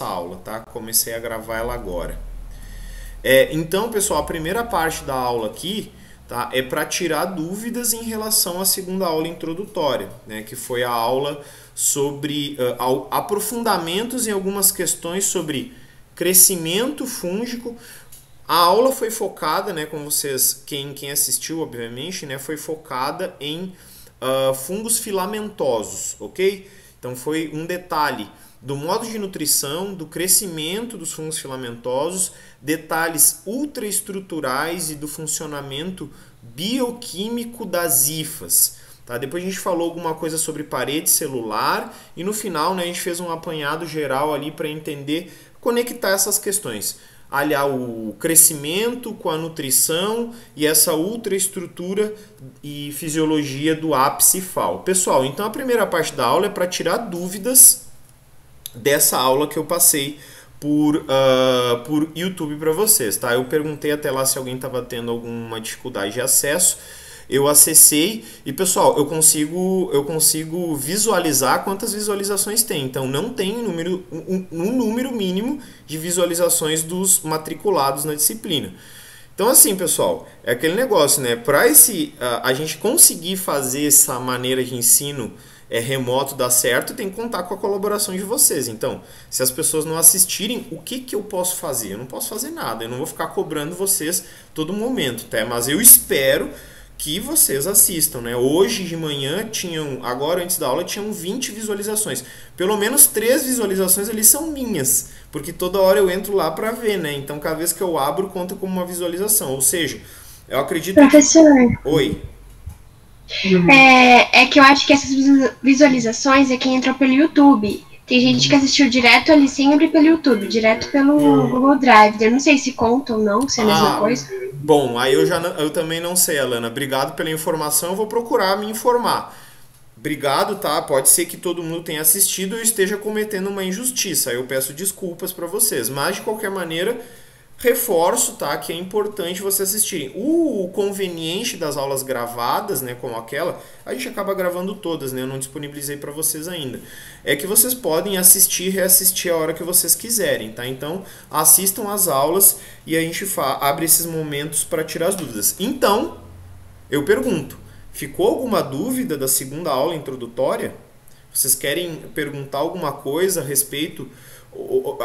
essa aula, tá? Comecei a gravar ela agora. Então, pessoal, a primeira parte da aula aqui, tá, é para tirar dúvidas em relação à segunda aula introdutória, né, que foi a aula sobre aprofundamentos em algumas questões sobre crescimento fúngico. A aula foi focada, né, como vocês, quem assistiu, obviamente, né, foi focada em fungos filamentosos, ok? Então foi um detalhe do modo de nutrição, do crescimento dos fungos filamentosos, detalhes ultraestruturais e do funcionamento bioquímico das hifas. Tá? Depois a gente falou alguma coisa sobre parede celular e no final, né, a gente fez um apanhado geral ali para entender, conectar essas questões. Aliar o crescimento com a nutrição e essa ultraestrutura e fisiologia do ápice FAO. Pessoal, então a primeira parte da aula é para tirar dúvidas dessa aula que eu passei por YouTube para vocês, tá? Eu perguntei até lá se alguém estava tendo alguma dificuldade de acesso. Eu acessei e, pessoal, eu consigo visualizar quantas visualizações tem. Então, não tem um número mínimo de visualizações dos matriculados na disciplina. Então, assim, pessoal, é aquele negócio, né? Para a gente conseguir fazer essa maneira de ensino remoto dar certo, tem que contar com a colaboração de vocês. Então, se as pessoas não assistirem, o que eu posso fazer? Eu não posso fazer nada. Eu não vou ficar cobrando vocês todo momento, tá? Mas eu espero que vocês assistam, né? Hoje de manhã agora antes da aula, tinham 20 visualizações. Pelo menos 3 visualizações ali são minhas, porque toda hora eu entro lá para ver, né? Então, cada vez que eu abro, conta como uma visualização. Ou seja, eu acredito Professor, Oi. É que eu acho que essas visualizações é quem entrou pelo YouTube. Tem gente que assistiu direto ali, sempre pelo YouTube, direto pelo Google Drive. Eu não sei se conta ou não, se é a mesma coisa. Bom, aí eu também não sei, Alana. Obrigado pela informação, eu vou procurar me informar. Obrigado, tá? Pode ser que todo mundo tenha assistido e eu esteja cometendo uma injustiça. Eu peço desculpas para vocês, mas de qualquer maneira reforço, tá, que é importante vocês assistirem. O conveniente das aulas gravadas, né, como aquela, a gente acaba gravando todas, né, eu não disponibilizei para vocês ainda. É que vocês podem assistir e reassistir a hora que vocês quiserem, tá? Então, assistam as aulas e a gente abre esses momentos para tirar as dúvidas. Então, eu pergunto, ficou alguma dúvida da segunda aula introdutória? Vocês querem perguntar alguma coisa a respeito?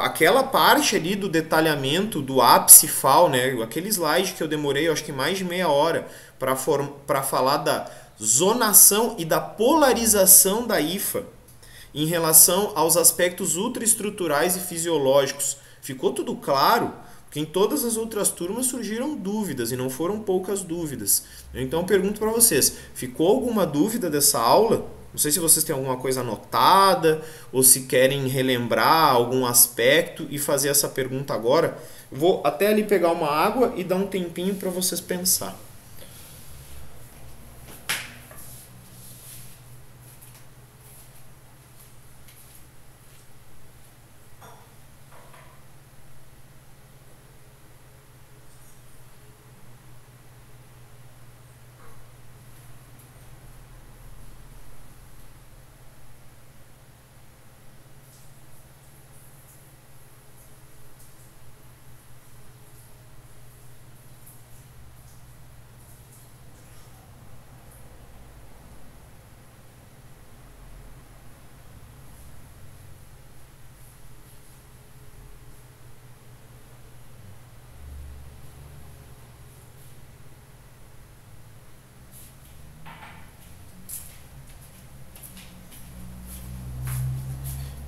Aquela parte ali do detalhamento do ápice FAO, né? Aquele slide que eu demorei, acho que mais de meia hora para falar da zonação e da polarização da IFA em relação aos aspectos ultraestruturais e fisiológicos. Ficou tudo claro? Porque em todas as outras turmas surgiram dúvidas e não foram poucas dúvidas. Então eu pergunto para vocês, ficou alguma dúvida dessa aula? Não sei se vocês têm alguma coisa anotada ou se querem relembrar algum aspecto e fazer essa pergunta agora. Vou até ali pegar uma água e dar um tempinho para vocês pensar.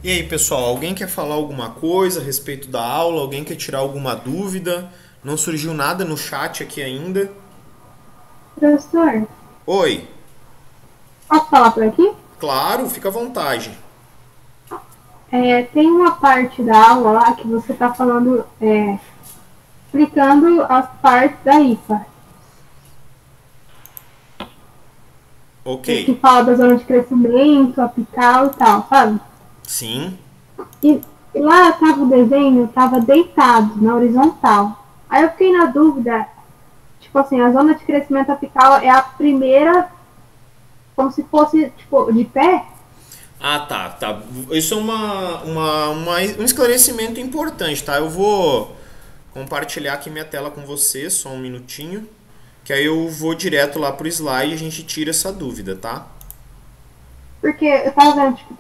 E aí, pessoal, alguém quer falar alguma coisa a respeito da aula? Alguém quer tirar alguma dúvida? Não surgiu nada no chat aqui ainda? Professor, Oi. posso falar por aqui? Claro, fica à vontade. Tem uma parte da aula lá que você está falando, explicando as partes da IFA. Ok. Que fala da zona de crescimento, apical e tal, sabe? Sim. E lá tava o desenho, tava deitado na horizontal. Aí eu fiquei na dúvida, tipo assim, a zona de crescimento apical é a primeira, como se fosse, tipo, de pé? Ah, tá. Isso é um esclarecimento importante, tá? Eu vou compartilhar aqui minha tela com você, só um minutinho, que aí eu vou direto lá pro slide e a gente tira essa dúvida, tá? Porque eu tava vendo, tipo,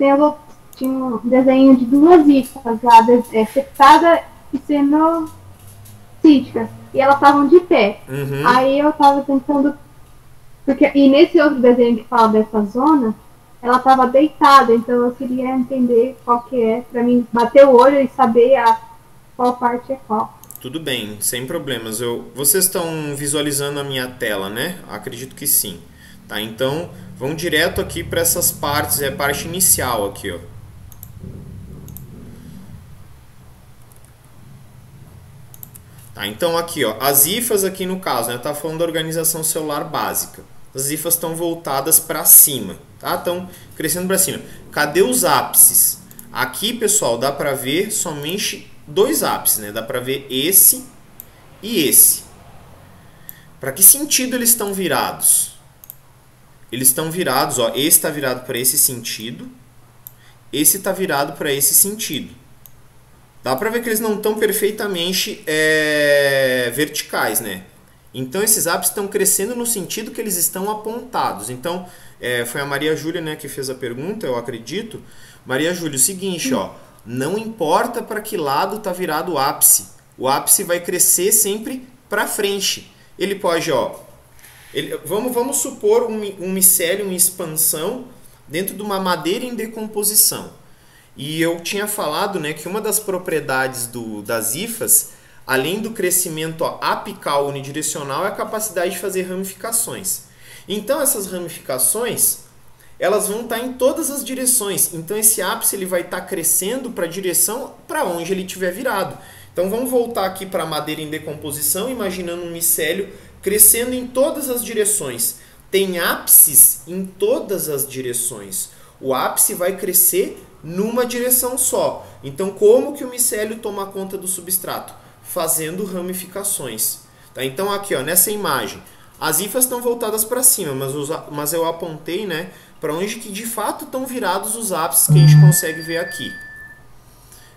tinha um desenho de duas hifas lá, septada e cenocíticas, e elas estavam de pé. Uhum. Aí eu tava pensando, e nesse outro desenho que fala dessa zona, ela estava deitada, então eu queria entender qual que é, pra mim bater o olho e saber qual parte é qual. Tudo bem, sem problemas. Vocês estão visualizando a minha tela, né? Acredito que sim. Tá, então vamos direto aqui para essas partes, a parte inicial aqui, ó. Tá, então aqui, ó, as hifas aqui no caso, né? Tá falando da organização celular básica. As hifas estão voltadas para cima, tá? Estão crescendo para cima. Cadê os ápices? Aqui, pessoal, dá para ver somente dois ápices, né? Dá para ver esse e esse. Para que sentido eles estão virados? Eles estão virados, ó, esse está virado para esse sentido, esse está virado para esse sentido. Dá para ver que eles não estão perfeitamente verticais, né? Então esses ápices estão crescendo no sentido que eles estão apontados. Então, foi a Maria Júlia, né, que fez a pergunta, eu acredito. Maria Júlia, o seguinte, ó, não importa para que lado está virado o ápice vai crescer sempre para frente. Ele pode, ó, vamos supor um micélio em expansão dentro de uma madeira em decomposição. E eu tinha falado, né, que uma das propriedades das hifas, além do crescimento apical unidirecional, é a capacidade de fazer ramificações. Então essas ramificações, elas vão estar em todas as direções. Então esse ápice ele vai estar crescendo para a direção para onde ele estiver virado. Então vamos voltar aqui para a madeira em decomposição, imaginando um micélio crescendo em todas as direções. Tem ápices em todas as direções. O ápice vai crescer numa direção só. Então como que o micélio toma conta do substrato? Fazendo ramificações. Tá? Então aqui, ó, nessa imagem, as hifas estão voltadas para cima, mas eu apontei, né, para onde que de fato estão virados os ápices que a gente consegue ver aqui.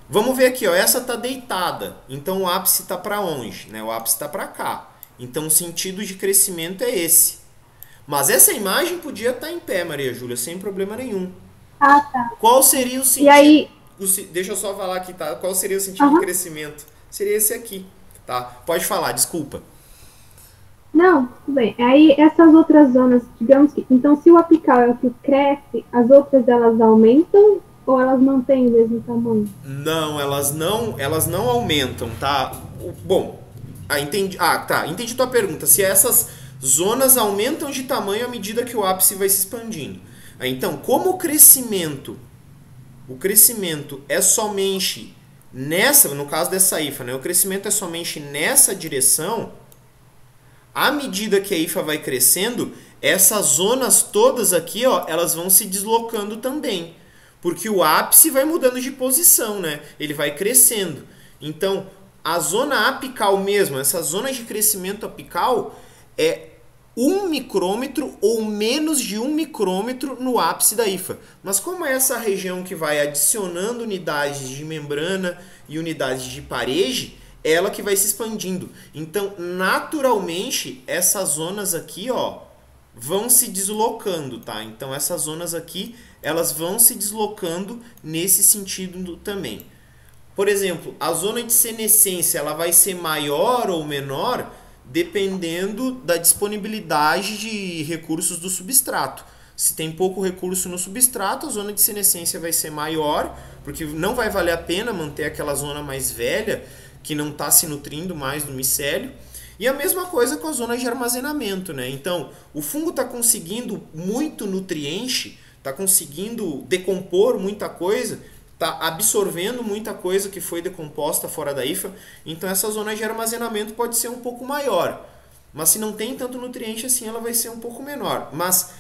Vamos ver aqui, ó, essa está deitada, então o ápice está para onde? Né? O ápice está para cá. Então o sentido de crescimento é esse. Mas essa imagem podia estar em pé, Maria Júlia, sem problema nenhum. Ah, tá. Qual seria o sentido? E aí... Deixa eu só falar aqui, tá? Qual seria o sentido de crescimento? Seria esse aqui, tá? Pode falar, desculpa. Não, tudo bem. Aí essas outras zonas, digamos que... Então, se o apical é o que cresce, as outras elas aumentam ou elas mantêm o mesmo tamanho? Não, elas não aumentam, tá? Bom, entendi tua pergunta. Se essas zonas aumentam de tamanho à medida que o ápice vai se expandindo. Então, como o crescimento é somente no caso dessa hifa, né? O crescimento é somente nessa direção. À medida que a hifa vai crescendo, essas zonas todas aqui, ó, elas vão se deslocando também. Porque o ápice vai mudando de posição, né? Ele vai crescendo. Então, a zona apical mesmo, essa zona de crescimento apical é 1 micrômetro ou menos de 1 micrômetro no ápice da hifa. Mas como é essa região que vai adicionando unidades de membrana e unidades de parede, ela que vai se expandindo. Então, naturalmente, essas zonas aqui, ó, vão se deslocando, tá? Então, essas zonas aqui, elas vão se deslocando nesse sentido também. Por exemplo, a zona de senescência, ela vai ser maior ou menor dependendo da disponibilidade de recursos do substrato. Se tem pouco recurso no substrato, a zona de senescência vai ser maior, porque não vai valer a pena manter aquela zona mais velha, que não está se nutrindo mais do micélio. E a mesma coisa com a zona de armazenamento, né? Então, o fungo está conseguindo muito nutriente, está conseguindo decompor muita coisa, está absorvendo muita coisa que foi decomposta fora da hifa. Então, essa zona de armazenamento pode ser um pouco maior. Mas se não tem tanto nutriente assim, ela vai ser um pouco menor. Mas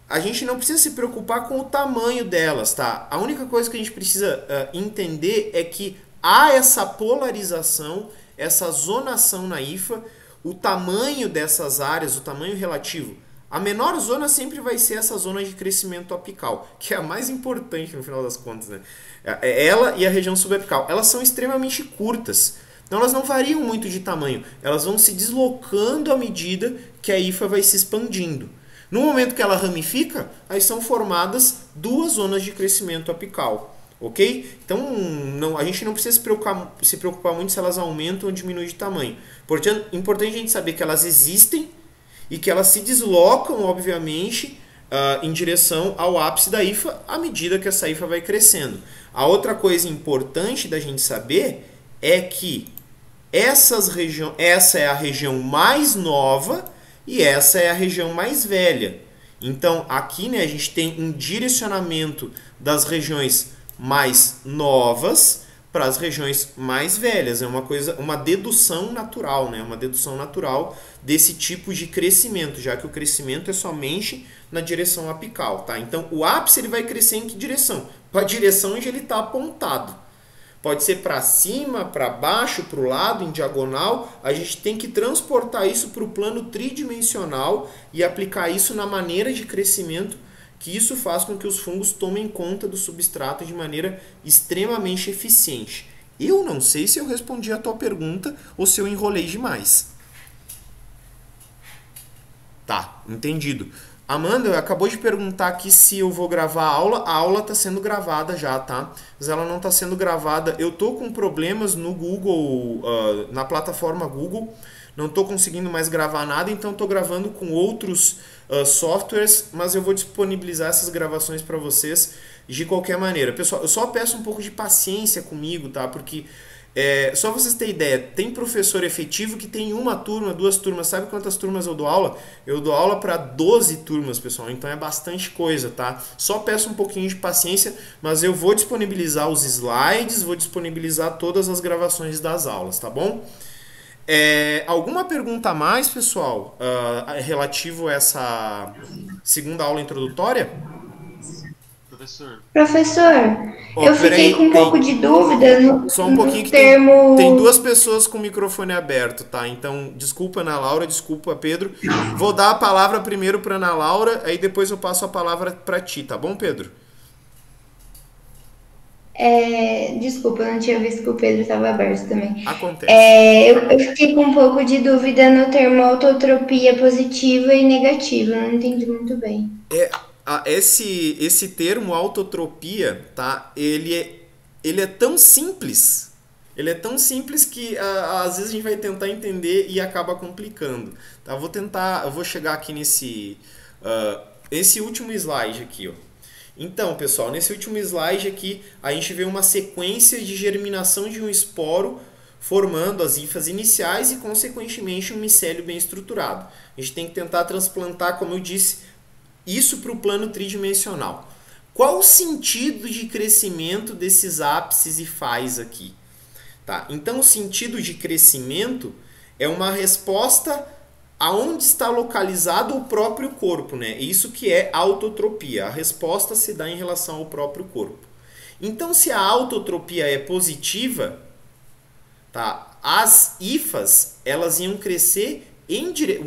a gente não precisa se preocupar com o tamanho delas, tá? A única coisa que a gente precisa entender é que há essa polarização, essa zonação na hifa, o tamanho dessas áreas, o tamanho relativo A menor zona sempre vai ser essa zona de crescimento apical, que é a mais importante no final das contas, né? Ela e a região subapical, elas são extremamente curtas. Então elas não variam muito de tamanho, elas vão se deslocando à medida que a hifa vai se expandindo. No momento que ela ramifica, aí são formadas duas zonas de crescimento apical, ok? Então a gente não precisa se preocupar muito se elas aumentam ou diminuem de tamanho. Portanto, é importante a gente saber que elas existem e que elas se deslocam, obviamente, em direção ao ápice da hifa à medida que essa hifa vai crescendo. A outra coisa importante da gente saber é que essa é a região mais nova e essa é a região mais velha. Então, aqui, né, a gente tem um direcionamento das regiões mais novas para as regiões mais velhas. É uma dedução natural, né? Uma dedução natural desse tipo de crescimento, já que o crescimento é somente na direção apical, tá? Então, o ápice ele vai crescer em que direção? Para a direção onde ele está apontado. Pode ser para cima, para baixo, para o lado, em diagonal. A gente tem que transportar isso para o plano tridimensional e aplicar isso na maneira de crescimento, que isso faz com que os fungos tomem conta do substrato de maneira extremamente eficiente. Eu não sei se eu respondi a tua pergunta ou se eu enrolei demais. Tá, entendido. Amanda acabou de perguntar aqui se eu vou gravar a aula. A aula está sendo gravada já, tá? Mas ela não está sendo gravada. Eu tô com problemas no Google, na plataforma Google. Não estou conseguindo mais gravar nada, então estou gravando com outros softwares, mas eu vou disponibilizar essas gravações para vocês de qualquer maneira. Pessoal, eu só peço um pouco de paciência comigo, tá? Porque, só vocês terem ideia, tem professor efetivo que tem uma turma, duas turmas. Sabe quantas turmas eu dou aula? Eu dou aula para 12 turmas, pessoal. Então é bastante coisa, tá? Só peço um pouquinho de paciência, mas eu vou disponibilizar os slides, vou disponibilizar todas as gravações das aulas, tá bom? Alguma pergunta a mais, pessoal, relativo a essa segunda aula introdutória? Professor, eu fiquei com um pouco de dúvida só um pouquinho que termo... tem duas pessoas com o microfone aberto, tá? Então, desculpa, Ana Laura, desculpa, Pedro. Vou dar a palavra primeiro para Ana Laura, aí depois eu passo a palavra para ti, tá bom, Pedro? Desculpa, eu não tinha visto que o Pedro estava aberto também. Acontece. Eu fiquei com um pouco de dúvida no termo autotropia positiva e negativa, não entendi muito bem. Esse termo autotropia, tá? Ele é tão simples. Ele é tão simples que às vezes a gente vai tentar entender e acaba complicando. Tá? Eu vou chegar aqui esse último slide aqui, ó. Então, pessoal, nesse último slide aqui, a gente vê uma sequência de germinação de um esporo formando as hifas iniciais e, consequentemente, um micélio bem estruturado. A gente tem que tentar transplantar, como eu disse, isso para o plano tridimensional. Qual o sentido de crescimento desses ápices e faz aqui? Tá? Então, o sentido de crescimento é uma resposta aonde está localizado o próprio corpo, né? Isso que é autotropia. A resposta se dá em relação ao próprio corpo. Então, se a autotropia é positiva, tá? As hifas, elas iam crescer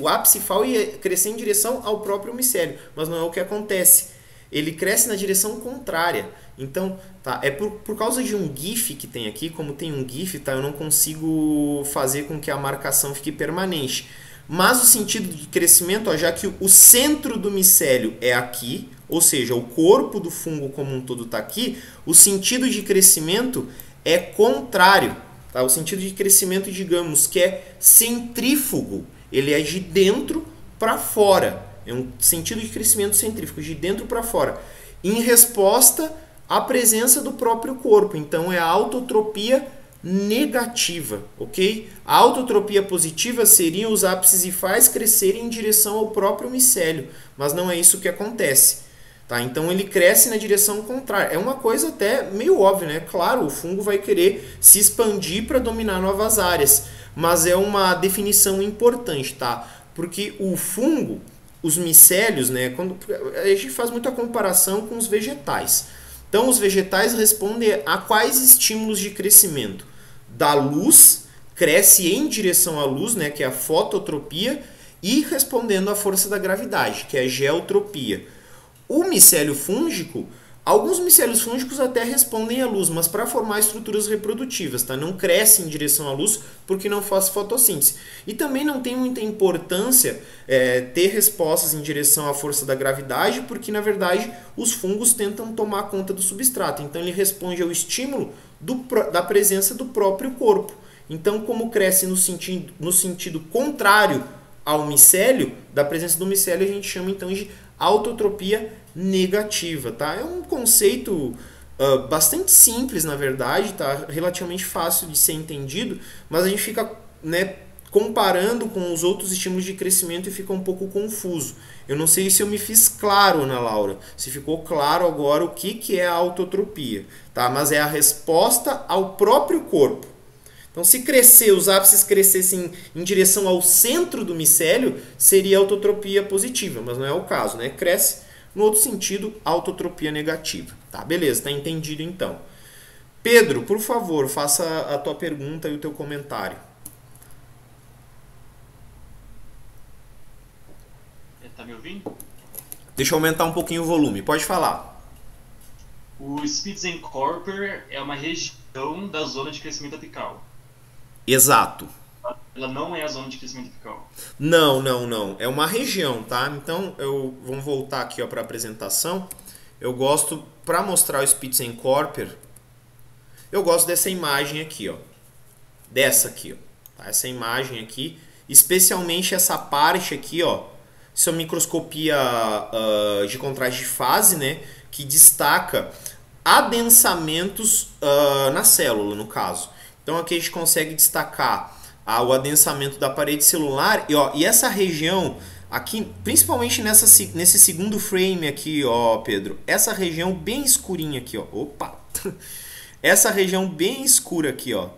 o ápice fal ia crescer em direção ao próprio micélio, mas não é o que acontece. Ele cresce na direção contrária. Então, tá, é por causa de um GIF que tem aqui, como tem um GIF, tá, eu não consigo fazer com que a marcação fique permanente. Mas o sentido de crescimento, ó, já que o centro do micélio é aqui, ou seja, o corpo do fungo como um todo está aqui, o sentido de crescimento é contrário. Tá? O sentido de crescimento, digamos, que é centrífugo. Ele é de dentro para fora. É um sentido de crescimento centrífugo, de dentro para fora. Em resposta à presença do próprio corpo. Então, é a autotropia negativa, ok? A autotropia positiva seria os ápices e faz crescerem em direção ao próprio micélio, mas não é isso que acontece, tá? Então ele cresce na direção contrária. É uma coisa até meio óbvia, né? Claro, o fungo vai querer se expandir para dominar novas áreas, mas é uma definição importante, tá? Porque o fungo, os micélios, né? A gente faz muita comparação com os vegetais. Então, os vegetais respondem a quais estímulos de crescimento? Da luz, cresce em direção à luz, né, que é a fototropia, e respondendo à força da gravidade, que é a geotropia. O micélio fúngico, alguns micélios fúngicos até respondem à luz, mas para formar estruturas reprodutivas, tá? Não cresce em direção à luz porque não faz fotossíntese. E também não tem muita importância ter respostas em direção à força da gravidade, porque na verdade os fungos tentam tomar conta do substrato. Então ele responde ao estímulo da presença do próprio corpo. Então, como cresce no sentido contrário ao micélio, da presença do micélio, a gente chama então de autotropia negativa, tá? É um conceito bastante simples, na verdade, tá? Relativamente fácil de ser entendido, mas a gente fica, né, comparando com os outros estímulos de crescimento e fica um pouco confuso. Eu não sei se eu me fiz claro, Ana Laura, se ficou claro agora o que é a autotropia, tá? Mas é a resposta ao próprio corpo. Então, se os ápices crescessem em direção ao centro do micélio, seria autotropia positiva, mas não é o caso, né? Cresce no outro sentido, autotropia negativa. Tá, beleza, tá entendido então. Pedro, por favor, faça a tua pergunta e o teu comentário. Tá me ouvindo? Deixa eu aumentar um pouquinho o volume, pode falar. O Spitzenkorper é uma região da zona de crescimento apical. Exato. Ela não é a zona de crescimento apical. Não. É uma região, tá? Então, vamos voltar aqui para a apresentação. Eu gosto, para mostrar o Spitzenkorper, eu gosto dessa imagem aqui, ó. Dessa aqui, ó. Tá? Essa imagem aqui, especialmente essa parte aqui, ó. Isso é uma microscopia de contraste de fase, né? Que destaca adensamentos na célula, no caso. Então aqui a gente consegue destacar o adensamento da parede celular e essa região aqui, principalmente nesse segundo frame aqui, ó, Pedro, essa região bem escurinha aqui, ó, opa, essa região bem escura aqui, ó,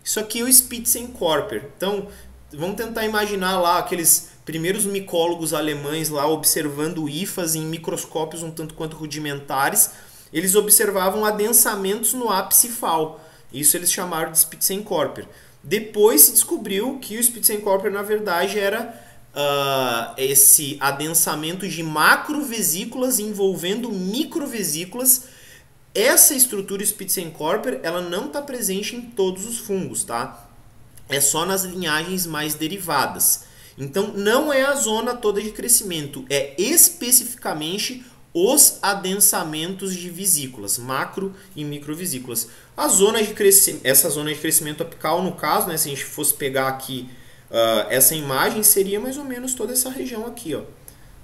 isso aqui é o Spitzenkorper. Então vamos tentar imaginar lá aqueles primeiros micólogos alemães lá observando hifas em microscópios um tanto quanto rudimentares, eles observavam adensamentos no ápice fal. Isso eles chamaram de Spitzenkorper. Depois se descobriu que o Spitzenkorper, na verdade, era esse adensamento de macrovesículas envolvendo microvesículas. Essa estrutura Spitzenkorper, ela não está presente em todos os fungos, tá? É só nas linhagens mais derivadas. Então, não é a zona toda de crescimento, é especificamente os adensamentos de vesículas, macro e microvesículas. Essa zona de crescimento apical, no caso, né, se a gente fosse pegar aqui essa imagem, seria mais ou menos toda essa região aqui, ó.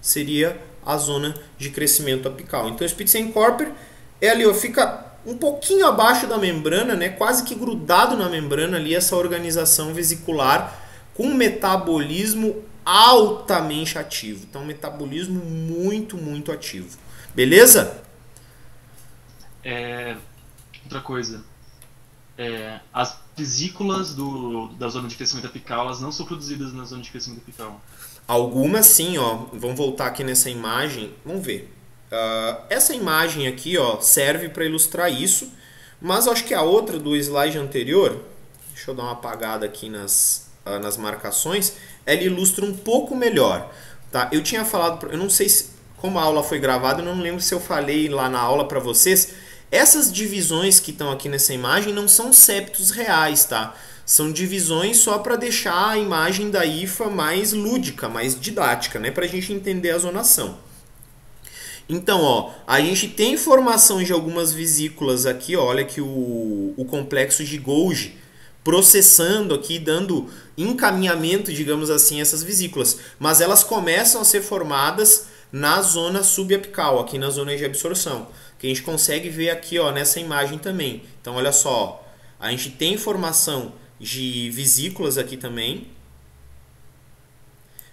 Seria a zona de crescimento apical. Então, o Spitzenkorper é ali, ó, fica um pouquinho abaixo da membrana, né, quase que grudado na membrana ali, essa organização vesicular com metabolismo altamente ativo. Então, metabolismo muito, muito ativo. Beleza? Outra coisa. As vesículas da zona de crescimento apical, elas não são produzidas na zona de crescimento apical. Algumas sim, ó. Vamos voltar aqui nessa imagem. Vamos ver. Essa imagem aqui, ó, serve para ilustrar isso. Mas eu acho que a outra do slide anterior, deixa eu dar uma apagada aqui nas marcações, ela ilustra um pouco melhor, tá? Eu tinha falado, eu não sei se, como a aula foi gravada, eu não lembro se eu falei lá na aula para vocês, essas divisões que estão aqui nessa imagem não são septos reais, tá? São divisões só para deixar a imagem da hifa mais lúdica, mais didática, né? Para a gente entender a zonação. Então, ó, a gente tem formação de algumas vesículas aqui, ó, olha aqui o complexo de Golgi, processando aqui, dando encaminhamento, digamos assim, essas vesículas. Mas elas começam a ser formadas na zona subapical, aqui na zona de absorção, que a gente consegue ver aqui, ó, nessa imagem também. Então, olha só, a gente tem formação de vesículas aqui também,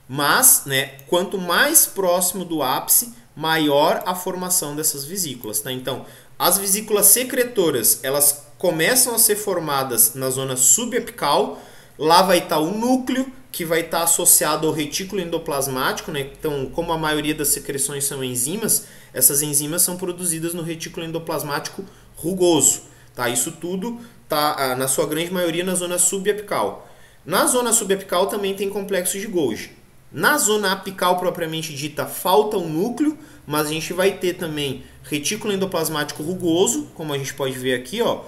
mas, né, quanto mais próximo do ápice, maior a formação dessas vesículas, tá? Então, as vesículas secretoras, elas começam a ser formadas na zona subapical. Lá vai estar o núcleo, que vai estar associado ao retículo endoplasmático, né? Então, como a maioria das secreções são enzimas, essas enzimas são produzidas no retículo endoplasmático rugoso, tá? Isso tudo está, na sua grande maioria, na zona subapical. Na zona subapical também tem complexo de Golgi. Na zona apical propriamente dita, falta o núcleo, mas a gente vai ter também retículo endoplasmático rugoso, como a gente pode ver aqui, ó.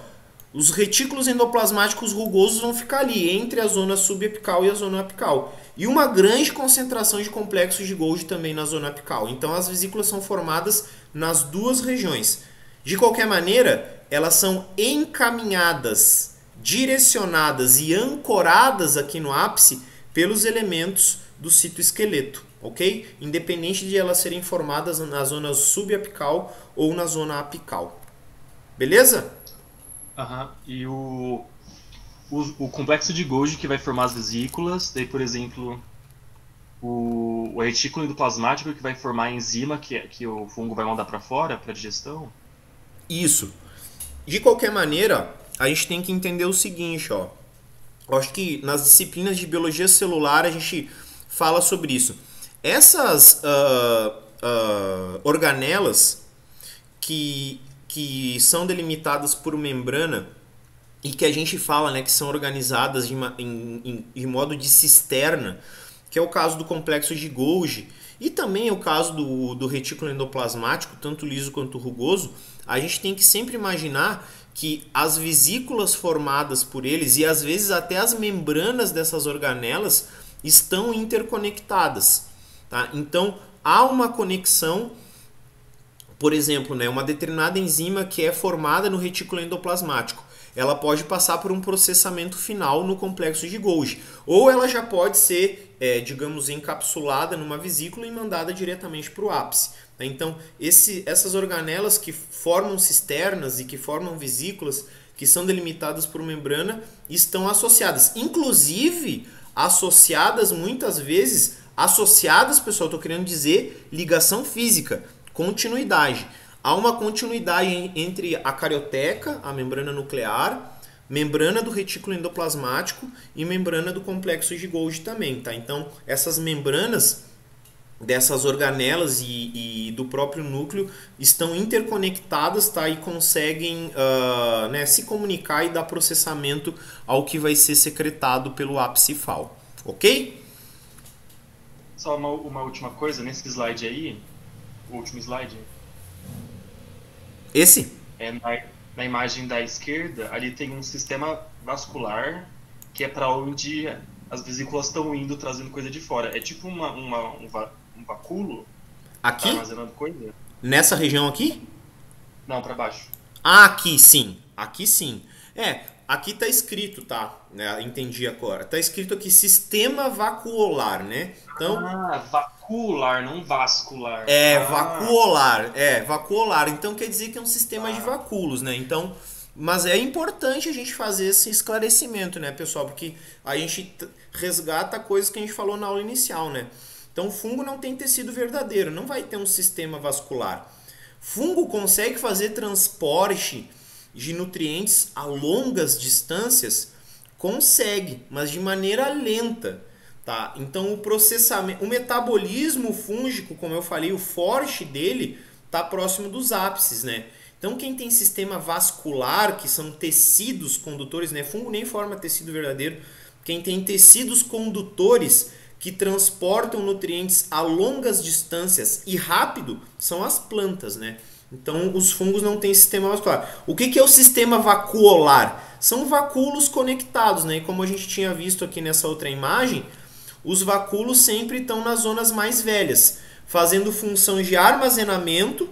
Os retículos endoplasmáticos rugosos vão ficar ali, entre a zona subapical e a zona apical. E uma grande concentração de complexos de Golgi também na zona apical. Então as vesículas são formadas nas duas regiões. De qualquer maneira, elas são encaminhadas, direcionadas e ancoradas aqui no ápice pelos elementos do citoesqueleto, ok? Independente de elas serem formadas na zona subapical ou na zona apical. Beleza? E o complexo de Golgi que vai formar as vesículas, daí, por exemplo, o retículo endoplasmático que vai formar a enzima que o fungo vai mandar para fora, para digestão. Isso. De qualquer maneira, a gente tem que entender o seguinte, ó. Eu acho que nas disciplinas de biologia celular a gente fala sobre isso. Essas organelas que são delimitadas por membrana e que a gente fala, né, que são organizadas de modo de cisterna, que é o caso do complexo de Golgi, e também é o caso do retículo endoplasmático, tanto liso quanto rugoso, a gente tem que sempre imaginar que as vesículas formadas por eles, e às vezes até as membranas dessas organelas, estão interconectadas. Tá? Então, há uma conexão, por exemplo, né, uma determinada enzima que é formada no retículo endoplasmático. Ela pode passar por um processamento final no complexo de Golgi. Ou ela já pode ser, digamos, encapsulada numa vesícula e mandada diretamente para o ápice. Então, essas organelas que formam cisternas e que formam vesículas, que são delimitadas por membrana, estão associadas. Inclusive, associadas muitas vezes, pessoal, estou querendo dizer ligação física, continuidade. Há uma continuidade entre a carioteca, a membrana nuclear, membrana do retículo endoplasmático e membrana do complexo de Golgi também, tá? Então, essas membranas dessas organelas e do próprio núcleo estão interconectadas, tá? E conseguem se comunicar e dar processamento ao que vai ser secretado pelo ápice fal, ok? Só uma última coisa, nesse slide aí, o último slide. Esse? Na imagem da esquerda, ali tem um sistema vascular que é para onde as vesículas estão indo, trazendo coisa de fora. É tipo um vacúolo? Aqui? Armazenando coisa? Nessa região aqui? Não, para baixo. Ah, aqui sim. Aqui sim. Aqui tá escrito, tá? Entendi agora. Tá escrito aqui sistema vacuolar, né? Então, vacuolar, não vascular. Vacuolar. Vacuolar. Então quer dizer que é um sistema de vacúolos, né? Então, mas é importante a gente fazer esse esclarecimento, né, pessoal? Porque a gente resgata coisas que a gente falou na aula inicial, né? Então, o fungo não tem tecido verdadeiro, não vai ter um sistema vascular. Fungo consegue fazer transporte de nutrientes a longas distâncias? Consegue, mas de maneira lenta. Tá? Então, o processamento, o metabolismo fúngico, como eu falei, o forte dele está próximo dos ápices, né? Então, quem tem sistema vascular, que são tecidos condutores, né? Fungo nem forma tecido verdadeiro. Quem tem tecidos condutores que transportam nutrientes a longas distâncias e rápido são as plantas, né? Então, os fungos não têm sistema vascular. O que é o sistema vacuolar? São vacúolos conectados, né? E como a gente tinha visto aqui nessa outra imagem, os vacúolos sempre estão nas zonas mais velhas, fazendo função de armazenamento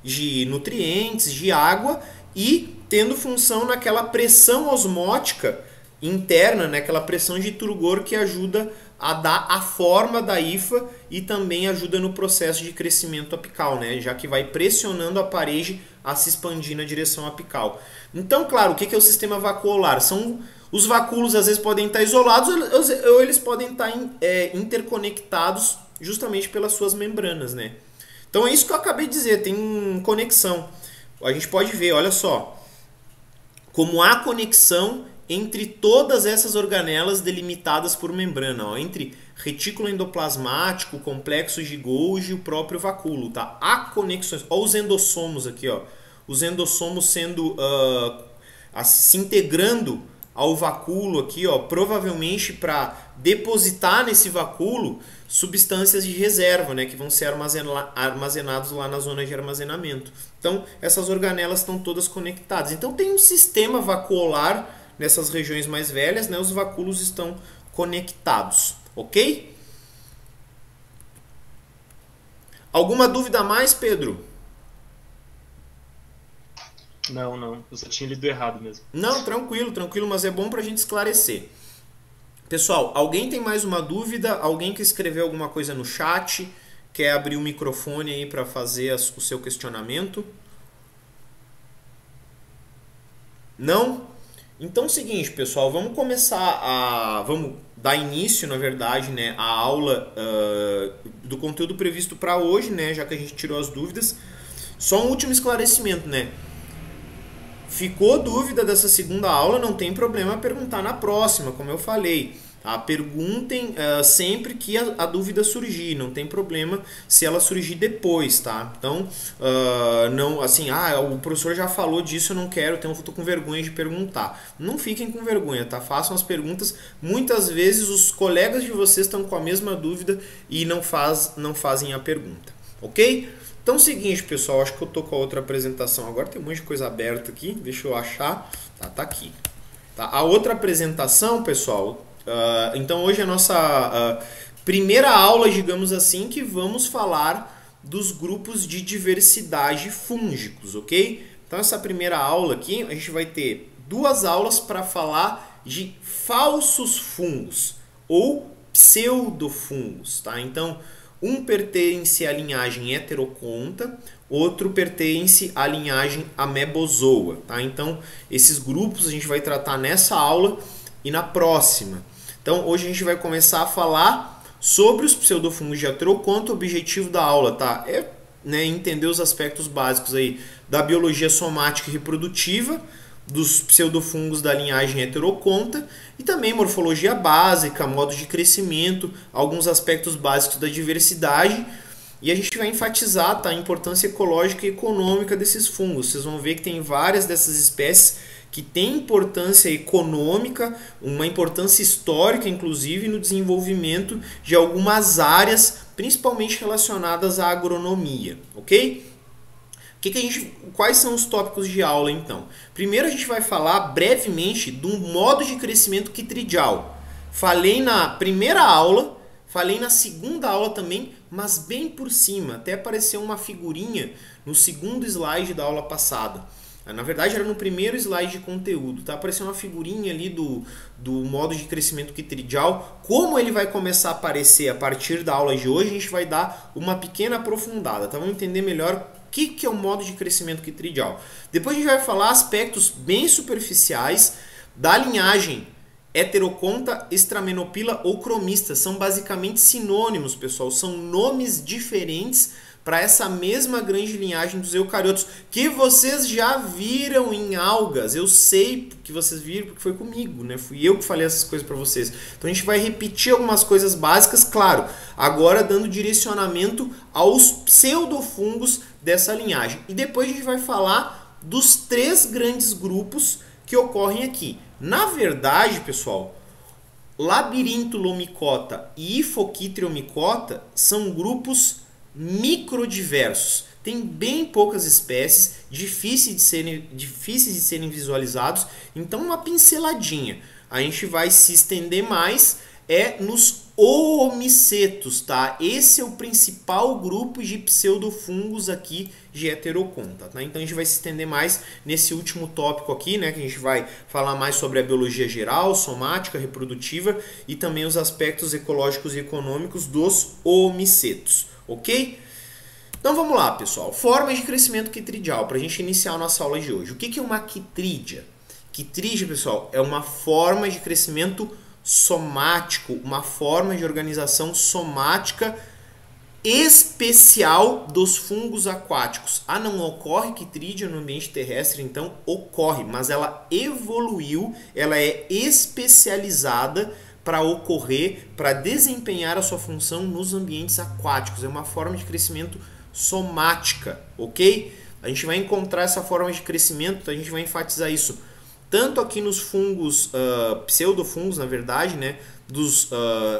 de nutrientes, de água e tendo função naquela pressão osmótica interna, né? Aquela pressão de turgor que ajuda a dar a forma da hifa e também ajuda no processo de crescimento apical, né? Já que vai pressionando a parede a se expandir na direção apical. Então, claro, o que é o sistema vacuolar? Os vacúolos às vezes podem estar isolados ou eles podem estar interconectados justamente pelas suas membranas, né? Então é isso que eu acabei de dizer, tem conexão. A gente pode ver, olha só, como há conexão entre todas essas organelas delimitadas por membrana, ó, entre retículo endoplasmático, complexo de Golgi e o próprio vacúolo, tá? Há conexões. Olha os endossomos aqui, ó. Os endossomos sendo se integrando ao vacúolo aqui, ó, provavelmente para depositar nesse vacúolo substâncias de reserva, né, que vão ser armazenados lá na zona de armazenamento. Então, essas organelas estão todas conectadas. Então, tem um sistema vacuolar nessas regiões mais velhas, né, os vacúolos estão conectados, ok? Alguma dúvida a mais, Pedro? Não. Eu só tinha lido errado mesmo. Não, tranquilo, mas é bom para a gente esclarecer. Pessoal, alguém tem mais uma dúvida? Alguém que escreveu alguma coisa no chat? Quer abrir o microfone aí para fazer o seu questionamento? Não? Então é o seguinte, pessoal, vamos vamos dar início, na verdade, né, à aula do conteúdo previsto para hoje, né, já que a gente tirou as dúvidas. Só um último esclarecimento, né? Ficou dúvida dessa segunda aula, não tem problema perguntar na próxima, como eu falei. Tá? Perguntem sempre que a dúvida surgir, não tem problema se ela surgir depois, tá? Então, não, assim, o professor já falou disso, eu não quero, então eu tô com vergonha de perguntar. Não fiquem com vergonha, tá? Façam as perguntas. Muitas vezes os colegas de vocês estão com a mesma dúvida e não fazem a pergunta, ok? Então é o seguinte, pessoal, acho que eu tô com a outra apresentação agora, tem um monte de coisa aberta aqui, deixa eu achar, tá aqui. Tá? A outra apresentação, pessoal, então hoje é a nossa primeira aula, digamos assim, que vamos falar dos grupos de diversidade fúngicos, ok? Então essa primeira aula aqui, a gente vai ter 2 aulas para falar de falsos fungos ou pseudofungos, tá? Então, um pertence à linhagem Heteroconta, outro pertence à linhagem Amebozoa, tá? Então, esses grupos a gente vai tratar nessa aula e na próxima. Então, hoje a gente vai começar a falar sobre os pseudofungos de Heteroconta. O objetivo da aula, tá? É entender os aspectos básicos aí da biologia somática e reprodutiva, dos pseudofungos da linhagem Heteroconta e também morfologia básica, modos de crescimento, alguns aspectos básicos da diversidade, e a gente vai enfatizar, tá, a importância ecológica e econômica desses fungos. Vocês vão ver que tem várias dessas espécies que têm importância econômica, uma importância histórica, inclusive, no desenvolvimento de algumas áreas, principalmente relacionadas à agronomia, ok? Quais são os tópicos de aula, então? Primeiro a gente vai falar brevemente do modo de crescimento quitridial. Falei na primeira aula, falei na segunda aula também, mas bem por cima. Até apareceu uma figurinha no segundo slide da aula passada. Na verdade era no primeiro slide de conteúdo, tá? Apareceu uma figurinha ali do modo de crescimento quitridial. Como ele vai começar a aparecer a partir da aula de hoje, a gente vai dar uma pequena aprofundada, tá? Vamos entender melhor o que é o modo de crescimento quitridial. Depois a gente vai falar aspectos bem superficiais da linhagem Heteroconta, Stramenopila ou cromista. São basicamente sinônimos, pessoal. São nomes diferentes para essa mesma grande linhagem dos eucariotos, que vocês já viram em algas. Eu sei que vocês viram porque foi comigo, né? Fui eu que falei essas coisas para vocês. Então a gente vai repetir algumas coisas básicas, claro, agora dando direcionamento aos pseudofungos dessa linhagem. E depois a gente vai falar dos 3 grandes grupos que ocorrem aqui. Na verdade, pessoal, Labirintolomicota e Hiphokitryomicota são grupos microdiversos. Tem bem poucas espécies, difíceis de serem visualizados. Então, uma pinceladinha. A gente vai se estender mais nos oomicetos, tá? Esse é o principal grupo de pseudofungos aqui de Heteroconta, tá? Então a gente vai se estender mais nesse último tópico aqui, né? Que a gente vai falar mais sobre a biologia geral, somática, reprodutiva e também os aspectos ecológicos e econômicos dos oomicetos, ok? Então vamos lá, pessoal. Formas de crescimento quitridial, para a gente iniciar a nossa aula de hoje. O que é uma quitrídia? Quitrídia, pessoal, é uma forma de crescimento somático, uma forma de organização somática especial dos fungos aquáticos. Não ocorre quitrídia no ambiente terrestre, então ocorre, mas ela evoluiu, ela é especializada para ocorrer, para desempenhar a sua função nos ambientes aquáticos. É uma forma de crescimento somática, ok? A gente vai encontrar essa forma de crescimento, a gente vai enfatizar isso tanto aqui nos fungos, pseudofungos, na verdade, né, dos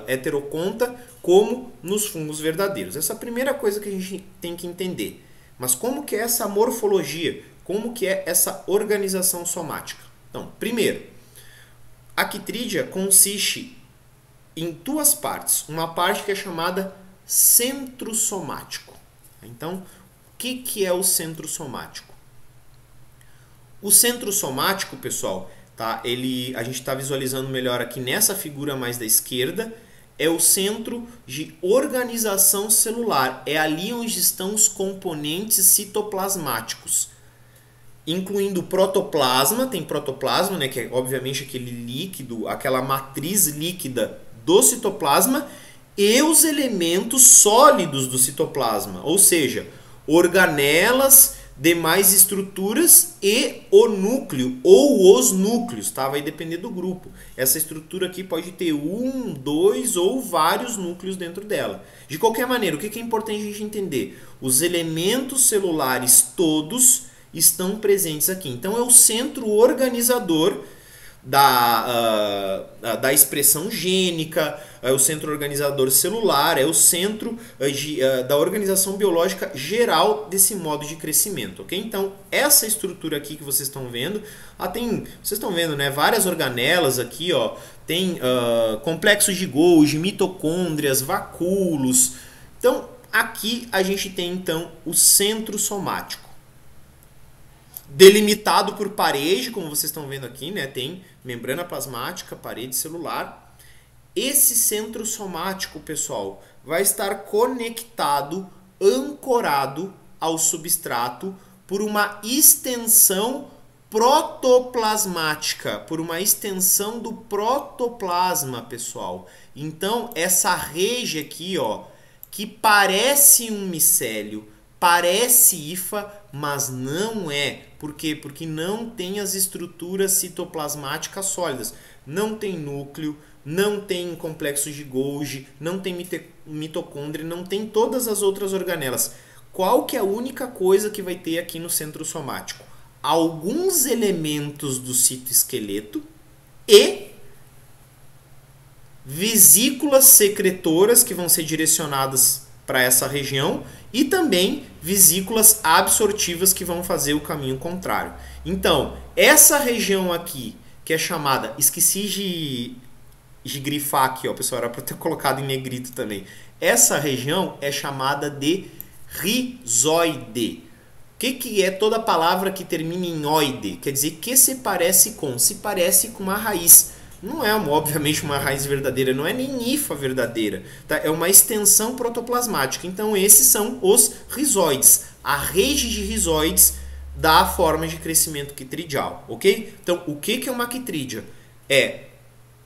heteroconta, como nos fungos verdadeiros. Essa é a primeira coisa que a gente tem que entender. Mas como que é essa morfologia? Como que é essa organização somática? Então, primeiro, a quitrídia consiste em duas partes. Uma parte que é chamada centro somático. Então, o que é o centro somático? O centro somático, pessoal, tá? A gente está visualizando melhor aqui nessa figura mais da esquerda, é o centro de organização celular. É ali onde estão os componentes citoplasmáticos, incluindo o protoplasma. Tem protoplasma, né, que é obviamente aquele líquido, aquela matriz líquida do citoplasma, e os elementos sólidos do citoplasma, ou seja, organelas, demais estruturas e o núcleo ou os núcleos, tá? Vai depender do grupo. Essa estrutura aqui pode ter 1, 2 ou vários núcleos dentro dela. De qualquer maneira, o que é importante a gente entender? Os elementos celulares todos estão presentes aqui. Então é o centro organizador da expressão gênica, é o centro organizador celular, é o centro da organização biológica geral desse modo de crescimento, ok? Então, essa estrutura aqui que vocês estão vendo, vocês estão vendo, né, várias organelas aqui, ó, tem complexos de Golgi, mitocôndrias, vacúolos. Então, aqui a gente tem, então, o centro somático, delimitado por parede, como vocês estão vendo aqui, né? Tem membrana plasmática, parede celular. Esse centro somático, pessoal, vai estar conectado, ancorado ao substrato por uma extensão protoplasmática, por uma extensão do protoplasma, pessoal. Então, essa rede aqui, ó, que parece um micélio, parece hifa, mas não é. Por quê? Porque não tem as estruturas citoplasmáticas sólidas. Não tem núcleo, não tem complexo de Golgi, não tem mitocôndria, não tem todas as outras organelas. Qual que é a única coisa que vai ter aqui no centro somático? Alguns elementos do citoesqueleto e vesículas secretoras que vão ser direcionadas para essa região e também vesículas absortivas que vão fazer o caminho contrário. Então, essa região aqui, que é chamada, esqueci de grifar aqui, ó, pessoal, era para ter colocado em negrito também. Essa região é chamada de rizoide. O que é toda palavra que termina em oide? Quer dizer que se parece com uma raiz. Não é, obviamente, uma raiz verdadeira, não é nem hifa verdadeira, tá? É uma extensão protoplasmática. Então, esses são os rizoides. A rede de rizoides dá a forma de crescimento quitridial, ok? Então, o que é uma quitrídia? É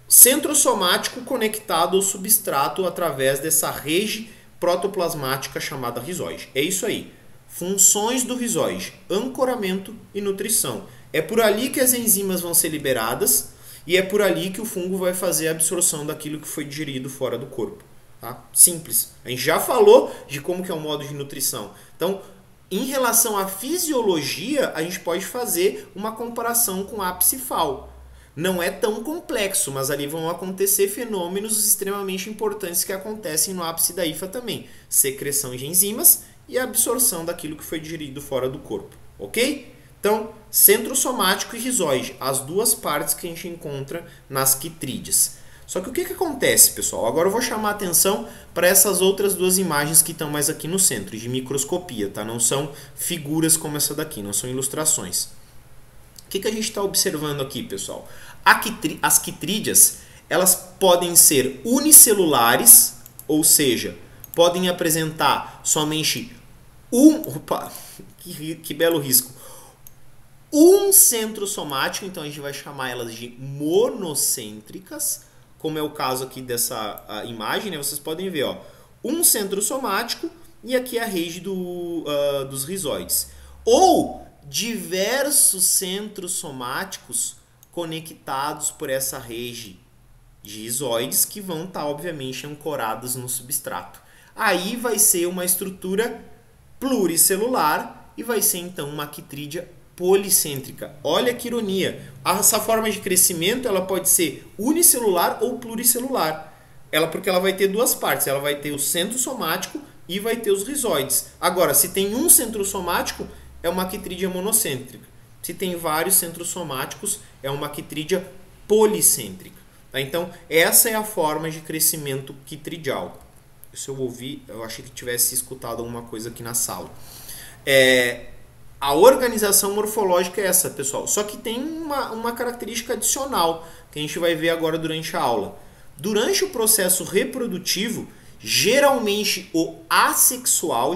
centro somático conectado ao substrato através dessa rede protoplasmática chamada rizoide. É isso aí. Funções do rizoide: ancoramento e nutrição. É por ali que as enzimas vão ser liberadas. E é por ali que o fungo vai fazer a absorção daquilo que foi digerido fora do corpo. Tá? Simples. A gente já falou de como que é o modo de nutrição. Então, em relação à fisiologia, a gente pode fazer uma comparação com a ápice FAO. Não é tão complexo, mas ali vão acontecer fenômenos extremamente importantes que acontecem no ápice da hifa também. Secreção de enzimas e absorção daquilo que foi digerido fora do corpo. Ok? Então, centro somático e rizoide, as duas partes que a gente encontra nas quitrídeas. Só que o que acontece, pessoal? Agora eu vou chamar a atenção para essas outras duas imagens que estão mais aqui no centro, de microscopia, tá? Não são figuras como essa daqui, não são ilustrações. O que a gente está observando aqui, pessoal? As quitrídeas, elas podem ser unicelulares, ou seja, podem apresentar somente Opa, que belo risco! Um centro somático, então a gente vai chamar elas de monocêntricas, como é o caso aqui dessa imagem, né? Vocês podem ver, ó, um centro somático e aqui a rede dos rizoides. Ou diversos centros somáticos conectados por essa rede de rizoides que vão estar, obviamente, ancorados no substrato. Aí vai ser uma estrutura pluricelular e vai ser, então, uma quitrídia policêntrica. Olha que ironia. Essa forma de crescimento ela pode ser unicelular ou pluricelular. Porque ela vai ter duas partes. Ela vai ter o centro somático e vai ter os rizoides. Agora, se tem um centro somático, é uma quitrídia monocêntrica. Se tem vários centros somáticos, é uma quitrídia policêntrica. Tá? Então, essa é a forma de crescimento quitridial. Se eu ouvi, eu achei que tivesse escutado alguma coisa aqui na sala. A organização morfológica é essa, pessoal. Só que tem uma característica adicional que a gente vai ver agora durante a aula. Durante o processo reprodutivo, geralmente o assexual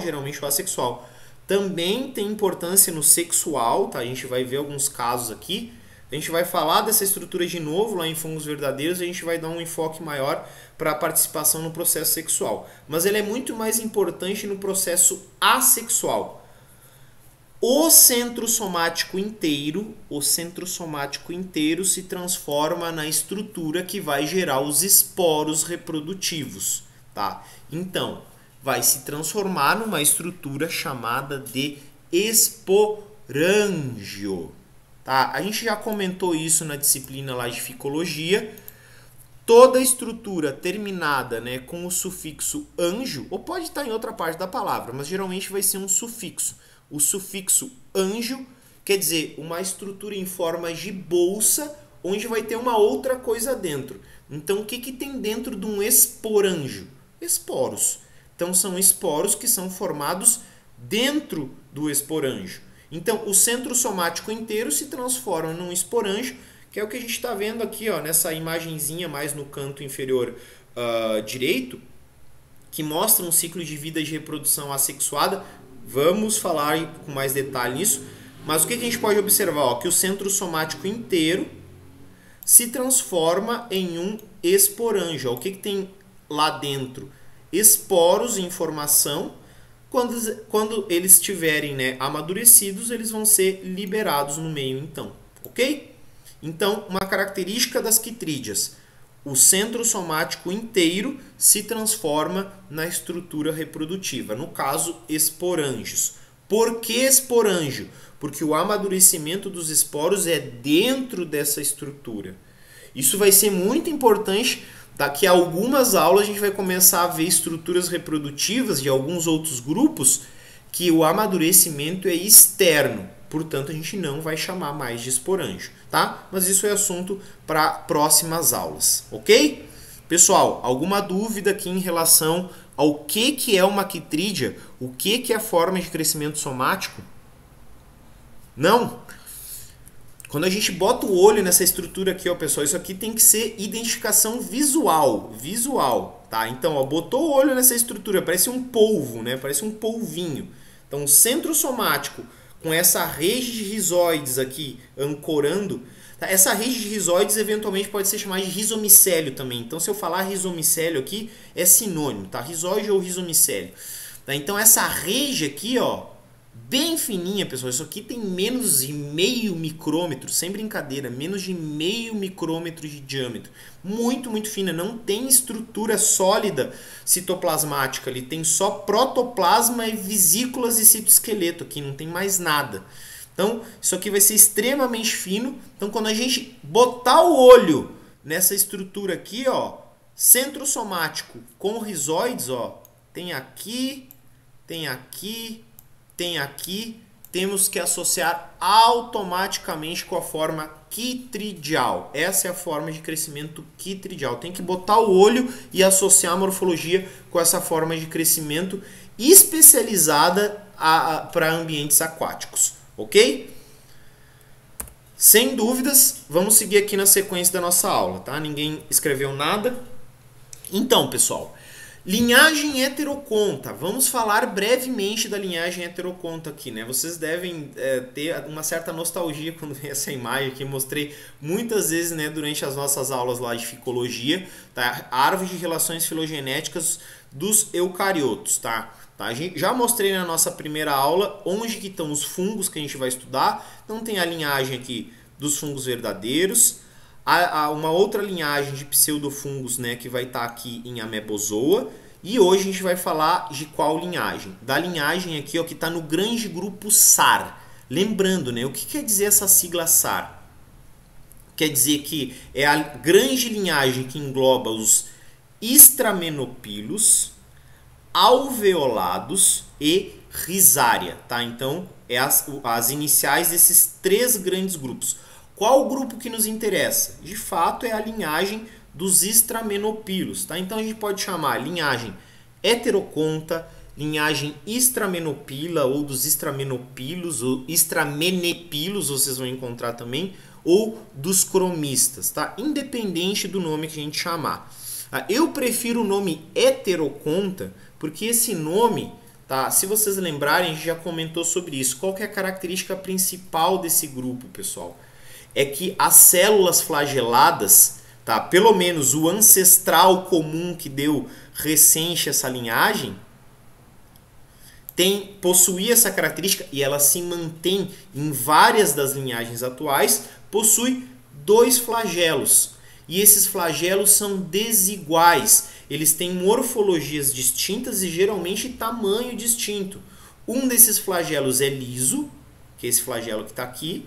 também tem importância no sexual, tá? A gente vai ver alguns casos aqui. A gente vai falar dessa estrutura de novo lá em fungos verdadeiros, a gente vai dar um enfoque maior para a participação no processo sexual. Mas ele é muito mais importante no processo assexual. O centro somático inteiro se transforma na estrutura que vai gerar os esporos reprodutivos, tá? Então, vai se transformar numa estrutura chamada de esporângio, tá? A gente já comentou isso na disciplina lá de ficologia. Toda estrutura terminada, né, com o sufixo ângio, ou pode estar em outra parte da palavra, mas geralmente vai ser um sufixo. O sufixo ângio quer dizer uma estrutura em forma de bolsa, onde vai ter uma outra coisa dentro. Então, o que tem dentro de um esporângio? Esporos. Então, são esporos que são formados dentro do esporângio. Então, o centro somático inteiro se transforma num esporângio, que é o que a gente está vendo aqui, ó, nessa imagenzinha mais no canto inferior direito, que mostra um ciclo de vida de reprodução assexuada. Vamos falar com mais detalhe nisso. Mas o que a gente pode observar? Ó, que o centro somático inteiro se transforma em um esporângio. Ó, o que tem lá dentro? Esporos em formação. Quando eles estiverem, né, amadurecidos, eles vão ser liberados no meio, então. Ok? Então, uma característica das quitrídeas. O centro somático inteiro se transforma na estrutura reprodutiva. No caso, esporângios. Por que esporângio? Porque o amadurecimento dos esporos é dentro dessa estrutura. Isso vai ser muito importante. Daqui a algumas aulas a gente vai começar a ver estruturas reprodutivas de alguns outros grupos que o amadurecimento é externo. Portanto, a gente não vai chamar mais de esporângio, tá? Mas isso é assunto para próximas aulas, ok? Pessoal, alguma dúvida aqui em relação ao que é uma quitrídia? O que é a forma de crescimento somático? Não? Quando a gente bota o olho nessa estrutura aqui, ó, pessoal, isso aqui tem que ser identificação visual, tá? Então, ó, botou o olho nessa estrutura, parece um polvo, né? Parece um polvinho. Então, o centro somático com essa rede de rizoides aqui ancorando, tá? Essa rede de rizoides eventualmente pode ser chamada de rizomicélio também. Então, se eu falar rizomicélio aqui, é sinônimo, tá? Rizoide ou rizomicélio. Tá? Então, essa rede aqui, ó, bem fininha, pessoal, isso aqui tem menos de 0,5 micrômetro, sem brincadeira, menos de 0,5 micrômetro de diâmetro. Muito, muito fina, não tem estrutura sólida citoplasmática ali, tem só protoplasma e vesículas e citoesqueleto aqui, não tem mais nada. Então, isso aqui vai ser extremamente fino. Então, quando a gente botar o olho nessa estrutura aqui, ó, centro somático com rizoides, ó, tem aqui, tem aqui, tem aqui, temos que associar automaticamente com a forma quitridial. Essa é a forma de crescimento quitridial. Tem que botar o olho e associar a morfologia com essa forma de crescimento especializada para ambientes aquáticos, ok? Sem dúvidas, vamos seguir aqui na sequência da nossa aula, tá? Ninguém escreveu nada. Então, pessoal, linhagem heteroconta. Vamos falar brevemente da linhagem heteroconta aqui, né? Vocês devem ter uma certa nostalgia quando vem essa imagem que eu mostrei muitas vezes, né, durante as nossas aulas lá de ficologia, tá? Árvore de relações filogenéticas dos eucariotos, tá? A gente já mostrei na nossa primeira aula onde que estão os fungos que a gente vai estudar. Então tem a linhagem aqui dos fungos verdadeiros. Há uma outra linhagem de pseudofungos, né, que vai estar aqui em Amebozoa. E hoje a gente vai falar de qual linhagem? Da linhagem aqui, ó, que está no grande grupo SAR. Lembrando, né, o que quer dizer essa sigla SAR? Quer dizer que é a grande linhagem que engloba os Stramenopilos, alveolados e Rhizaria, tá? Então, é as iniciais desses 3 grandes grupos. Qual o grupo que nos interessa? De fato, é a linhagem dos Stramenopilos, tá? Então, a gente pode chamar linhagem Heteroconta, linhagem Stramenopila, ou dos Stramenopilos, ou Stramenepilos, vocês vão encontrar também, ou dos cromistas, tá? Independente do nome que a gente chamar. Eu prefiro o nome Heteroconta, porque esse nome, tá? Se vocês lembrarem, a gente já comentou sobre isso. Qual que é a característica principal desse grupo, pessoal? É que as células flageladas, tá? Pelo menos o ancestral comum que deu recente essa linhagem, possuía essa característica e ela se mantém em várias das linhagens atuais, possui 2 flagelos. E esses flagelos são desiguais. Eles têm morfologias distintas e geralmente tamanho distinto. Um desses flagelos é liso, que é esse flagelo que está aqui,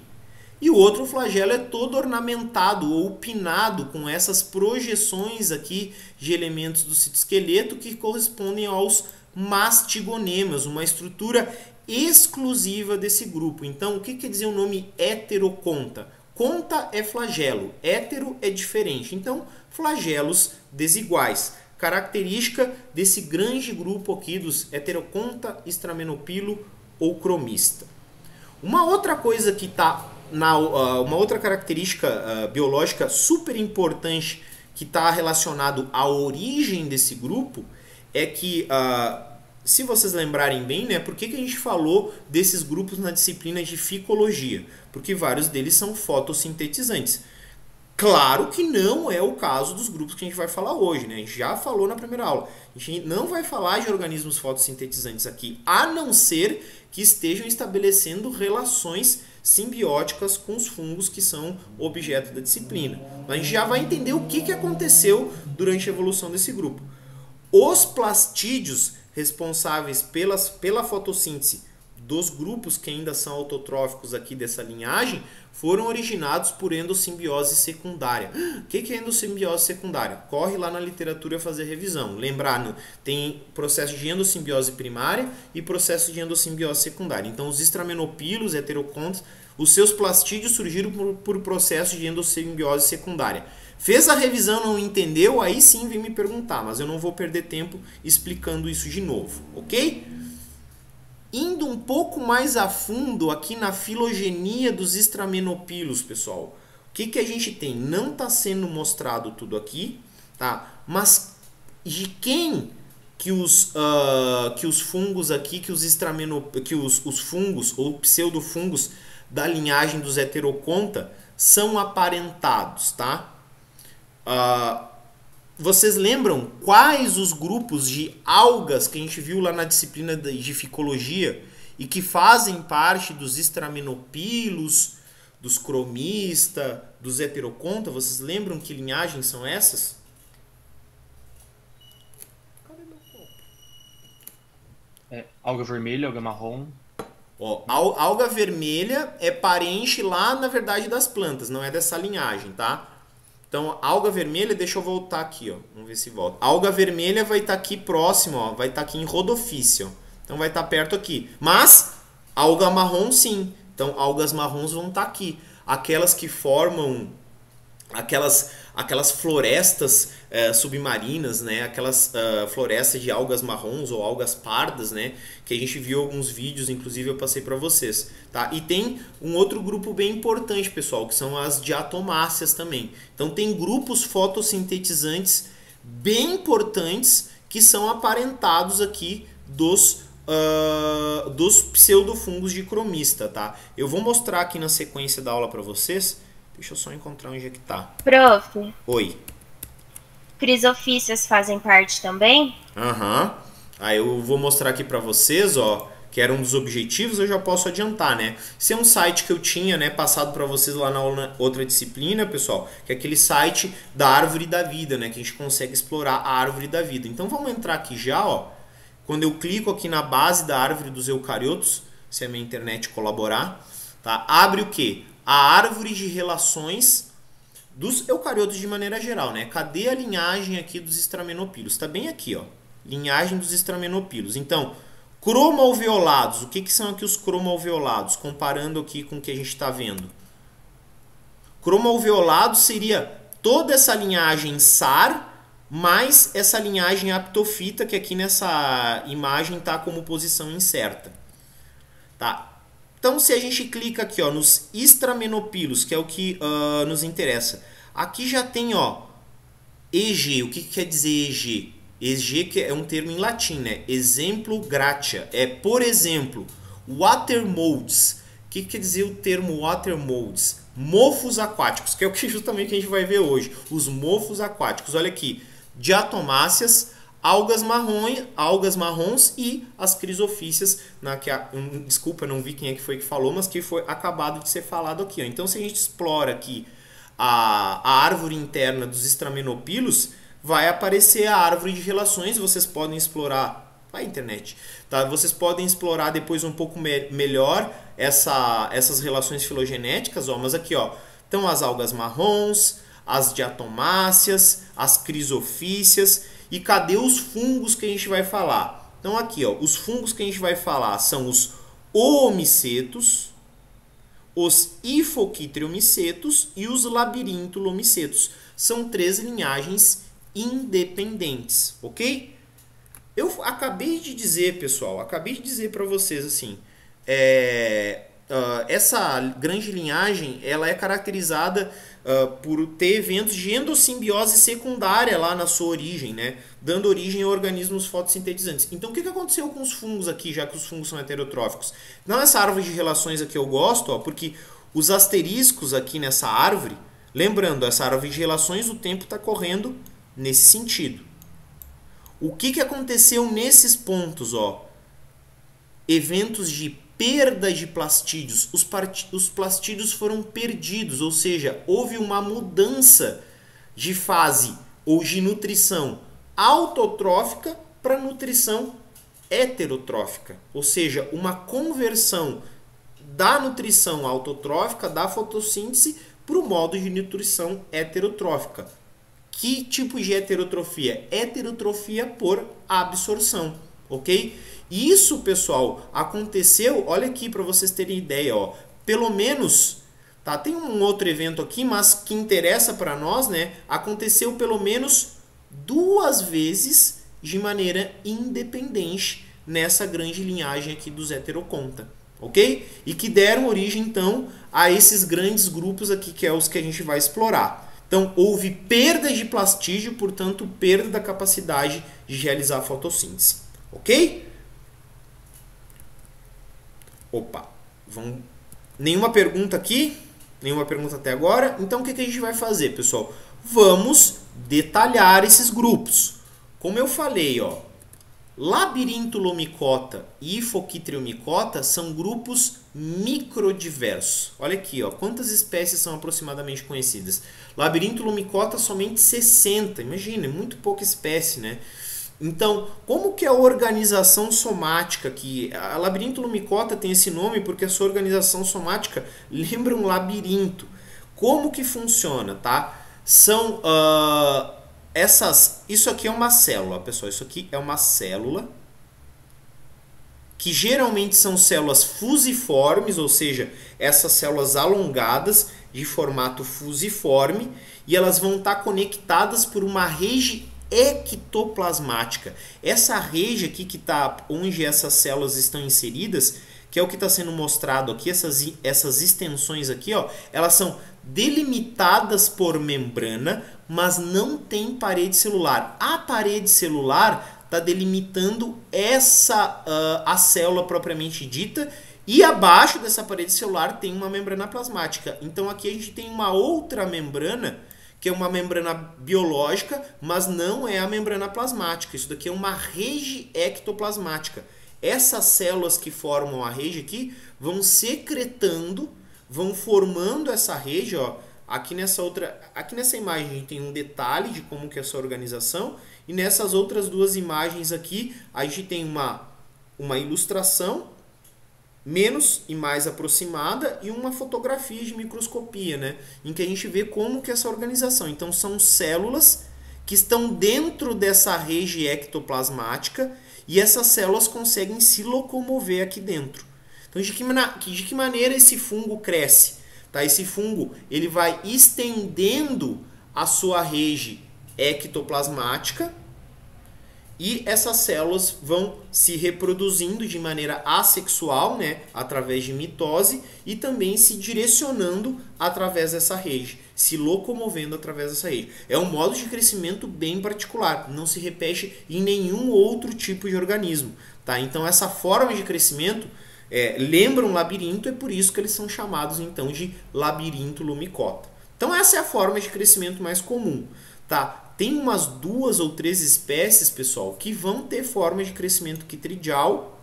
e o outro flagelo é todo ornamentado ou pinado com essas projeções aqui de elementos do citoesqueleto que correspondem aos mastigonemas, uma estrutura exclusiva desse grupo. Então, o que quer dizer o nome Heteroconta? Conta é flagelo, hétero é diferente. Então, flagelos desiguais. Característica desse grande grupo aqui dos Heteroconta, Stramenopilo ou cromista. Uma outra coisa que está uma outra característica biológica super importante que está relacionado à origem desse grupo é que, se vocês lembrarem bem, né, por que a gente falou desses grupos na disciplina de ficologia? Porque vários deles são fotossintetizantes. Claro que não é o caso dos grupos que a gente vai falar hoje, né? A gente já falou na primeira aula. A gente não vai falar de organismos fotossintetizantes aqui, a não ser que estejam estabelecendo relações simbióticas com os fungos que são objeto da disciplina. A gente já vai entender o que aconteceu durante a evolução desse grupo. Os plastídeos responsáveis pela fotossíntese dos grupos que ainda são autotróficos aqui dessa linhagem foram originados por endossimbiose secundária. O que é endossimbiose secundária? Corre lá na literatura fazer revisão. Lembrando, tem processo de endossimbiose primária e processo de endossimbiose secundária. Então, os Stramenopilos, Heterocontas, os seus plastídeos surgiram por processo de endossimbiose secundária. Fez a revisão, não entendeu? Aí sim vem me perguntar, mas eu não vou perder tempo explicando isso de novo, ok? Indo um pouco mais a fundo aqui na filogenia dos Stramenopilos, pessoal. O que a gente tem? Não está sendo mostrado tudo aqui, tá? Mas de quem que os fungos aqui, os fungos ou pseudofungos da linhagem dos Heteroconta são aparentados, tá? Vocês lembram quais os grupos de algas que a gente viu lá na disciplina de ficologia e que fazem parte dos Stramenopilos, dos cromista, dos Heteroconta? Vocês lembram que linhagens são essas? Cadê meu copo? Alga vermelha, alga marrom. Ó, alga vermelha é parente lá, na verdade, das plantas, não é dessa linhagem, tá? Então, alga vermelha, deixa eu voltar aqui, ó. Vamos ver se volta. Alga vermelha vai estar aqui próximo, ó. Vai estar aqui em Rhodophyceae, ó. Então, vai estar perto aqui. Mas, alga marrom, sim. Então, algas marrons vão estar aqui. Aquelas que formam aquelas florestas submarinas, né? Aquelas florestas de algas marrons ou algas pardas, né? Que a gente viu alguns vídeos, inclusive eu passei para vocês, tá? E tem um outro grupo bem importante, pessoal, que são as diatomáceas também. Então tem grupos fotossintetizantes bem importantes que são aparentados aqui dos pseudofungos de cromista, tá? Eu vou mostrar aqui na sequência da aula para vocês. Deixa eu só encontrar onde é que tá. Prof. Oi. Crisofícias fazem parte também? Aham. Aí eu vou mostrar aqui pra vocês, ó, que era um dos objetivos, eu já posso adiantar, né? Esse é um site que eu tinha, né, passado pra vocês lá na outra disciplina, pessoal, que é aquele site da árvore da vida, né, que a gente consegue explorar a árvore da vida. Então vamos entrar aqui já, ó. Quando eu clico aqui na base da árvore dos eucariotos, se a minha internet colaborar, tá? Abre o quê? A árvore de relações dos eucariotos de maneira geral, né? Cadê a linhagem aqui dos estramenopilos? Está bem aqui, ó. Linhagem dos estramenopilos. Então, cromoalveolados. O que são aqui os cromoalveolados? Comparando aqui com o que a gente está vendo. Cromoalveolado seria toda essa linhagem SAR mais essa linhagem aptofita, que aqui nessa imagem está como posição incerta. Tá? Então, se a gente clica aqui, ó, nos estramenopilos, que é o que nos interessa, aqui já tem, ó, EG. O que quer dizer EG? EG que é um termo em latim, né? Exemplo gratia. É, por exemplo, water molds. O que quer dizer o termo water molds? Mofos aquáticos, que é o que justamente a gente vai ver hoje. Os mofos aquáticos. Olha aqui. Diatomáceas, algas marrons e as crisofícias, desculpa, não vi quem é que foi que falou, mas que foi acabado de ser falado aqui. Ó. Então, se a gente explora aqui a árvore interna dos estramenopilos, vai aparecer a árvore de relações. Vocês podem explorar a internet, tá? Vocês podem explorar depois um pouco melhor essas relações filogenéticas, ó. Mas aqui, ó, estão as algas marrons, as diatomáceas, as crisofícias. E cadê os fungos que a gente vai falar? Então aqui, ó, os fungos que a gente vai falar são os oomicetos, os hifoquitreomicetos e os labirintulomicetos. São 3 linhagens independentes, ok? Eu acabei de dizer, pessoal, para vocês assim, essa grande linhagem, ela é caracterizada por ter eventos de endossimbiose secundária lá na sua origem, né? Dando origem a organismos fotossintetizantes. Então, o que aconteceu com os fungos aqui, já que os fungos são heterotróficos? Não, essa árvore de relações aqui eu gosto, ó, porque os asteriscos aqui nessa árvore, lembrando, essa árvore de relações, o tempo está correndo nesse sentido. O que aconteceu nesses pontos, ó? Eventos de perda de plastídeos. Os plastídeos foram perdidos, ou seja, houve uma mudança de fase ou de nutrição autotrófica para nutrição heterotrófica, ou seja, uma conversão da nutrição autotrófica, da fotossíntese, para o modo de nutrição heterotrófica. Que tipo de heterotrofia? Heterotrofia por absorção, ok? Isso, pessoal, aconteceu, olha aqui para vocês terem ideia, ó, pelo menos, tá? Tem um outro evento aqui, mas que interessa para nós, né? Aconteceu pelo menos 2 vezes de maneira independente nessa grande linhagem aqui dos heteroconta, ok? E que deram origem, então, a esses grandes grupos aqui, que é os que a gente vai explorar. Então, houve perda de plastígio, portanto, perda da capacidade de realizar a fotossíntese, ok? Opa, nenhuma pergunta aqui? Nenhuma pergunta até agora? Então, o que a gente vai fazer, pessoal? Vamos detalhar esses grupos. Como eu falei, ó, labirintulomicota e hifoquitreomicota são grupos microdiversos. Olha aqui, ó, quantas espécies são aproximadamente conhecidas. Labirintulomicota, somente 60. Imagina, é muito pouca espécie, né? Então, como que é a organização somática aqui? A labirintulomicota tem esse nome porque a sua organização somática lembra um labirinto. Como que funciona, tá? São isso aqui é uma célula, pessoal. Isso aqui é uma célula que geralmente são células fusiformes, ou seja, essas células alongadas de formato fusiforme, e elas vão estar conectadas por uma rede ectoplasmática. Essa rede aqui que está onde essas células estão inseridas, que é o que está sendo mostrado aqui, essas extensões aqui, ó, elas são delimitadas por membrana, mas não tem parede celular. A parede celular está delimitando a célula propriamente dita, e abaixo dessa parede celular tem uma membrana plasmática. Então aqui a gente tem uma outra membrana, que é uma membrana biológica, mas não é a membrana plasmática. Isso daqui é uma rede ectoplasmática. Essas células que formam a rede aqui vão secretando, vão formando essa rede, ó. Aqui nessa imagem a gente tem um detalhe de como que é essa organização, e nessas outras 2 imagens aqui a gente tem uma ilustração menos e mais aproximada e uma fotografia de microscopia, né? Em que a gente vê como que essa organização. Então são células que estão dentro dessa rede ectoplasmática e essas células conseguem se locomover aqui dentro. Então de que maneira esse fungo cresce? Tá? Esse fungo ele vai estendendo a sua rede ectoplasmática e essas células vão se reproduzindo de maneira assexual, né, através de mitose, e também se direcionando através dessa rede, se locomovendo através dessa rede. É um modo de crescimento bem particular, não se repete em nenhum outro tipo de organismo. Tá? Então essa forma de crescimento lembra um labirinto, é por isso que eles são chamados então de labirinto lumicota. Então essa é a forma de crescimento mais comum. Tá? Tem umas 2 ou 3 espécies, pessoal, que vão ter forma de crescimento quitridial,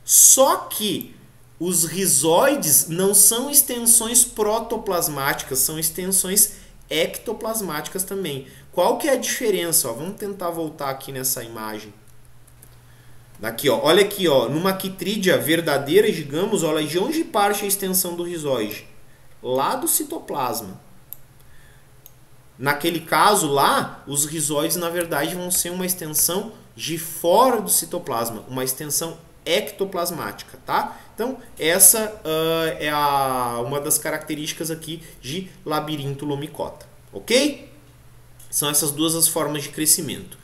só que os rizóides não são extensões protoplasmáticas, são extensões ectoplasmáticas também. Qual que é a diferença? Ó, vamos tentar voltar aqui nessa imagem. Daqui, ó, olha aqui, ó, numa quitrídea verdadeira, digamos, olha de onde parte a extensão do rizóide? Lá do citoplasma. Naquele caso lá, os rizóides na verdade vão ser uma extensão de fora do citoplasma, uma extensão ectoplasmática, tá? Então essa é uma das características aqui de labirinto lumicota, ok? São essas 2 as formas de crescimento.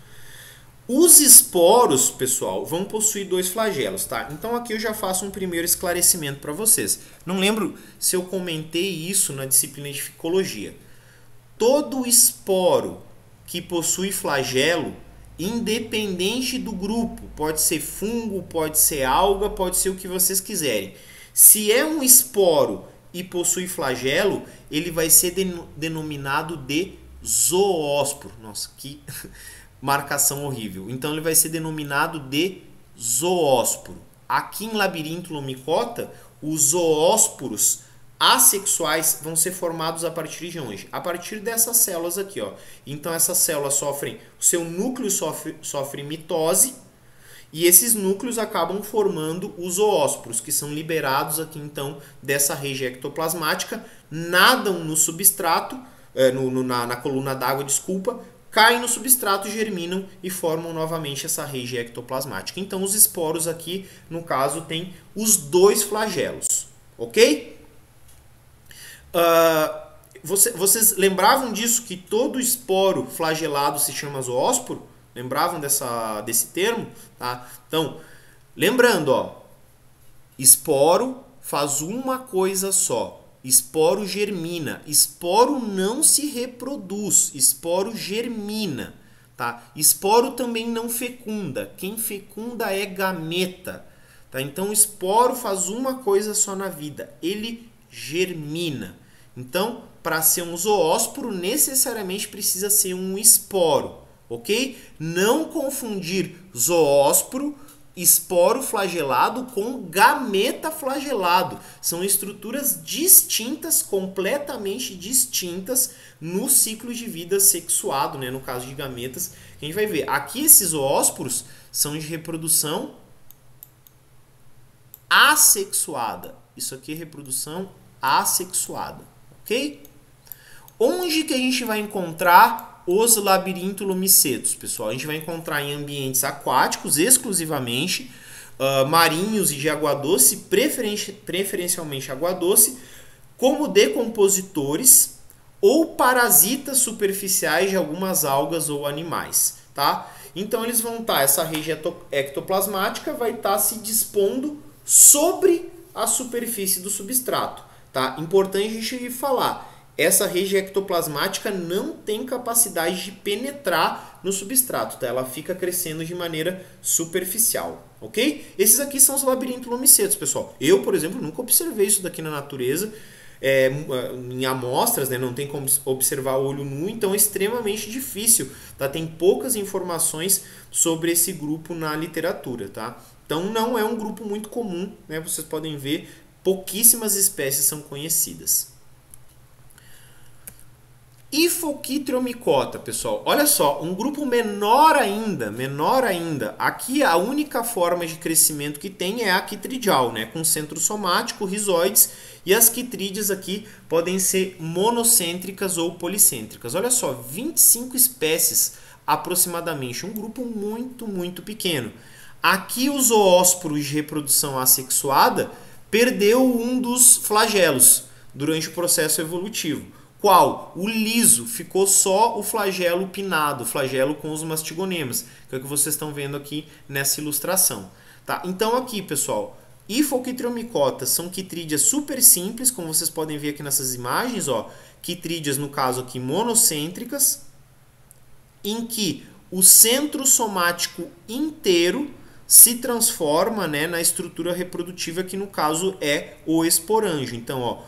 Os esporos, pessoal, vão possuir 2 flagelos, tá? Então aqui eu já faço um primeiro esclarecimento para vocês. Não lembro se eu comentei isso na disciplina de ficologia. Todo esporo que possui flagelo, independente do grupo, pode ser fungo, pode ser alga, pode ser o que vocês quiserem. Se é um esporo e possui flagelo, ele vai ser denominado de zoósporo. Nossa, que marcação horrível. Então ele vai ser denominado de zoósporo. Aqui em labirinto lumicota, os zoósporos assexuais vão ser formados a partir de onde? A partir dessas células aqui, ó. Então essas células sofrem, o seu núcleo sofre mitose e esses núcleos acabam formando os zoósporos, que são liberados aqui então dessa rede ectoplasmática, nadam no substrato, na coluna d'água, desculpa, caem no substrato, germinam e formam novamente essa rede ectoplasmática. Então os esporos aqui, no caso, têm os 2 flagelos, ok? Vocês lembravam disso, que todo esporo flagelado se chama zoósporo? Lembravam desse termo? Tá? Então, lembrando, ó, esporo faz uma coisa só. Esporo germina. Esporo não se reproduz. Esporo germina. Tá? Esporo também não fecunda. Quem fecunda é gameta. Tá? Então, o esporo faz uma coisa só na vida. Ele germina. Então, para ser um zoósporo, necessariamente precisa ser um esporo, ok? Não confundir zoósporo, esporo flagelado com gameta flagelado. São estruturas distintas, completamente distintas no ciclo de vida sexuado, né? No caso de gametas, a gente vai ver. Aqui esses zoósporos são de reprodução assexuada. Isso aqui é reprodução assexuada, ok? Onde que a gente vai encontrar os labirintolomicetos, pessoal? A gente vai encontrar em ambientes aquáticos exclusivamente, marinhos e de água doce, preferencialmente água doce, como decompositores ou parasitas superficiais de algumas algas ou animais, tá? Então eles vão estar, essa rede ectoplasmática vai estar se dispondo sobre a superfície do substrato. Tá? Importante a gente falar, essa rede ectoplasmática não tem capacidade de penetrar no substrato, tá? Ela fica crescendo de maneira superficial, ok? Esses aqui são os labirintolomicetos, pessoal. Eu, por exemplo, nunca observei isso daqui na natureza, em amostras, né? Não tem como observar o olho nu, então é extremamente difícil, tá? Tem poucas informações sobre esse grupo na literatura, tá? Então não é um grupo muito comum, né? Vocês podem ver, pouquíssimas espécies são conhecidas. Hifoquitriomicota, pessoal, olha só, um grupo menor ainda, aqui a única forma de crescimento que tem é a quitridial, né, com centro somático, rizoides, e as quitrídeas aqui podem ser monocêntricas ou policêntricas. Olha só, 25 espécies aproximadamente, um grupo muito, muito pequeno. Aqui o zoósporo de reprodução assexuada perdeu um dos flagelos durante o processo evolutivo. Qual? O liso, ficou só o flagelo pinnado, o flagelo com os mastigonemas, que é o que vocês estão vendo aqui nessa ilustração. Tá? Então aqui, pessoal, hifoquitriomicotas são quitrídeas super simples, como vocês podem ver aqui nessas imagens, ó, quitrídeas no caso aqui monocêntricas, em que o centro somático inteiro se transforma, né, na estrutura reprodutiva, que no caso é o esporângio. Então, ó,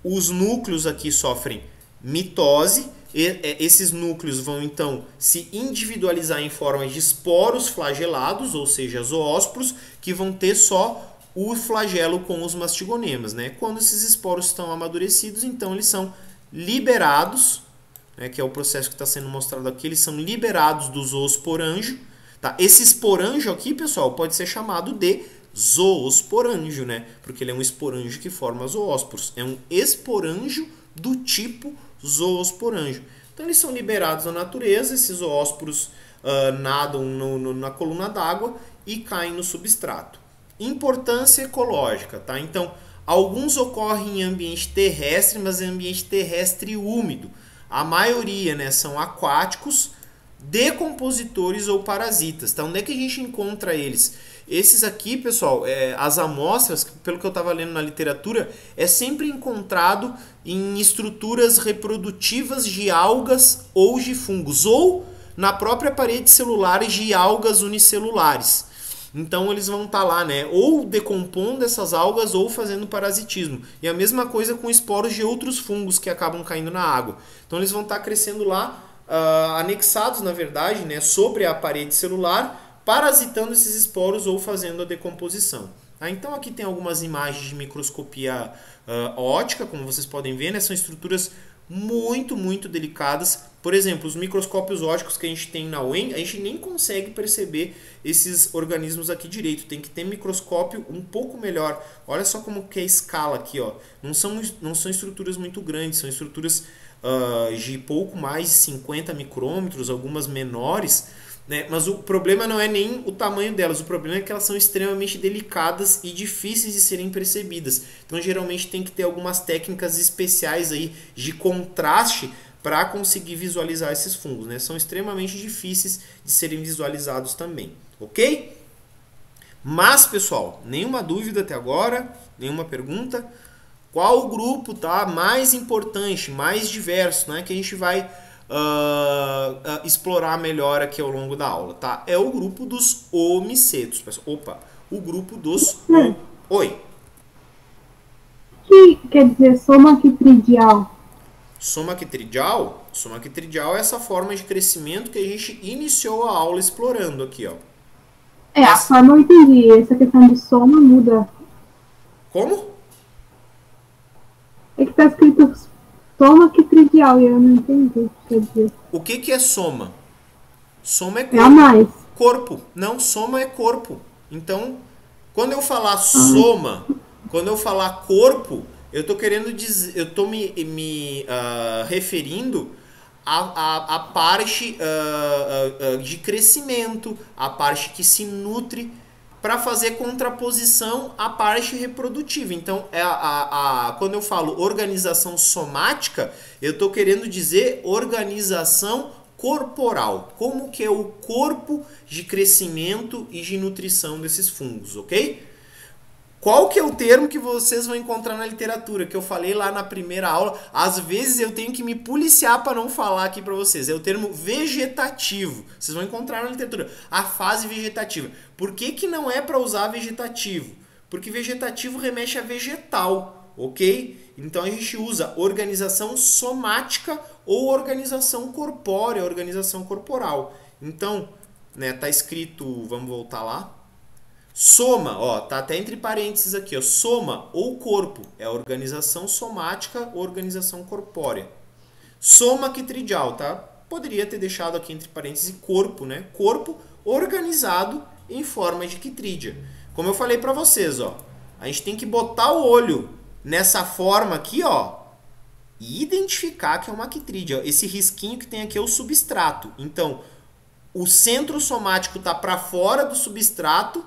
os núcleos aqui sofrem mitose, esses núcleos vão então se individualizar em forma de esporos flagelados, ou seja, zoósporos, que vão ter só o flagelo com os mastigonemas, né? Quando esses esporos estão amadurecidos, então eles são liberados, né, que é o processo que está sendo mostrado aqui, eles são liberados do zoosporângio. Tá? Esse esporângio aqui, pessoal, pode ser chamado de zoosporângio, né? Porque ele é um esporângio que forma zoósporos. É um esporângio do tipo zoosporângio. Então eles são liberados na natureza, esses zoósporos nadam na coluna d'água e caem no substrato. Importância ecológica, tá? Então, alguns ocorrem em ambiente terrestre, mas em ambiente terrestre úmido. A maioria, né, são aquáticos, decompositores ou parasitas. Tá? Onde é que a gente encontra eles? Esses aqui, pessoal, as amostras, pelo que eu estava lendo na literatura, é sempre encontrado em estruturas reprodutivas de algas ou de fungos, ou na própria parede celular de algas unicelulares. Então eles vão estar lá, né, ou decompondo essas algas ou fazendo parasitismo. E a mesma coisa com esporos de outros fungos que acabam caindo na água. Então eles vão estar crescendo lá, anexados, na verdade, né, sobre a parede celular, parasitando esses esporos ou fazendo a decomposição. Então aqui tem algumas imagens de microscopia óptica, como vocês podem ver, né? São estruturas muito, muito delicadas. Por exemplo, os microscópios ópticos que a gente tem na UEM, a gente nem consegue perceber esses organismos aqui direito. Tem que ter microscópio um pouco melhor. Olha só como que é a escala aqui, ó. Não são estruturas muito grandes, são estruturas de pouco mais de 50 micrômetros, algumas menores, né? Mas o problema não é nem o tamanho delas, o problema é que elas são extremamente delicadas e difíceis de serem percebidas. Então geralmente tem que ter algumas técnicas especiais aí de contraste para conseguir visualizar esses fungos, né? São extremamente difíceis de serem visualizados também, ok? Mas, pessoal, nenhuma dúvida até agora, nenhuma pergunta. Qual o grupo, tá, mais importante, mais diverso, né, que a gente vai explorar melhor aqui ao longo da aula, tá? É o grupo dos homicetos, pessoal. Opa, o grupo dos... Oi. O que quer dizer somaquitridial? Somaquitridial? Somaquitridial é essa forma de crescimento que a gente iniciou a aula explorando aqui, ó. A forma eu entendi. Essa questão de soma muda. Como? É que tá escrito somaquitridial e eu não entendi o que quer dizer. O que é soma? Soma é corpo. É a mais. Corpo. Não, soma é corpo. Então, quando eu falar soma, quando eu falar corpo, eu tô querendo dizer, eu tô me referindo à parte de crescimento, a parte que se nutre, para fazer contraposição à parte reprodutiva. Então, quando eu falo organização somática, eu estou querendo dizer organização corporal. Como que é o corpo de crescimento e de nutrição desses fungos, ok? Qual que é o termo que vocês vão encontrar na literatura, que eu falei lá na primeira aula? Às vezes eu tenho que me policiar para não falar aqui para vocês. É o termo vegetativo. Vocês vão encontrar na literatura. A fase vegetativa. Por que não é para usar vegetativo? Porque vegetativo remete a vegetal, ok? Então a gente usa organização somática ou organização corpórea, organização corporal. Então, né, tá escrito, vamos voltar lá. Soma, ó, tá até entre parênteses aqui, ó, soma ou corpo é organização somática ou organização corpórea. Soma quitridial, tá? Poderia ter deixado aqui entre parênteses corpo, né? Corpo organizado em forma de quitrídia. Como eu falei para vocês, ó, a gente tem que botar o olho nessa forma aqui, ó, e identificar que é uma quitrídia. Esse risquinho que tem aqui é o substrato. Então, o centro somático está para fora do substrato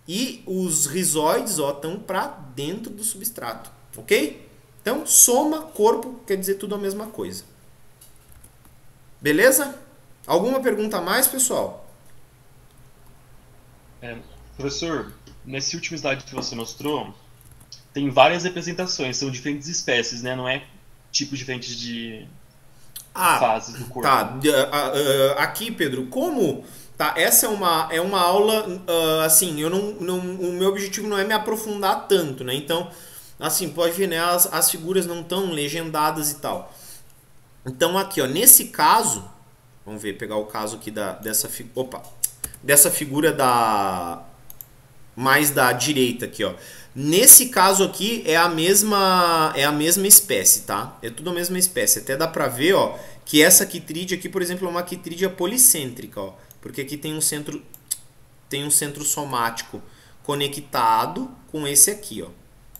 e os rizoides estão para dentro do substrato, ok? Então, soma, corpo, quer dizer tudo a mesma coisa. Beleza? Alguma pergunta a mais, pessoal? Professor, nesse último slide que você mostrou, tem várias representações, são diferentes espécies, né? Não é tipos diferentes de fases do corpo. Tá. Aqui, Pedro, como... Tá, essa é uma aula, assim, o meu objetivo não é me aprofundar tanto, né? Então, assim, pode ver, né? As figuras não estão legendadas e tal. Então, aqui, ó, nesse caso, vamos ver, pegar o caso aqui dessa figura mais da direita aqui, ó. Nesse caso aqui é a mesma espécie, tá? É tudo a mesma espécie. Até dá pra ver, ó, que essa quitrídia aqui, por exemplo, é uma quitrídia policêntrica, ó. Porque aqui tem um centro somático conectado com esse aqui, ó.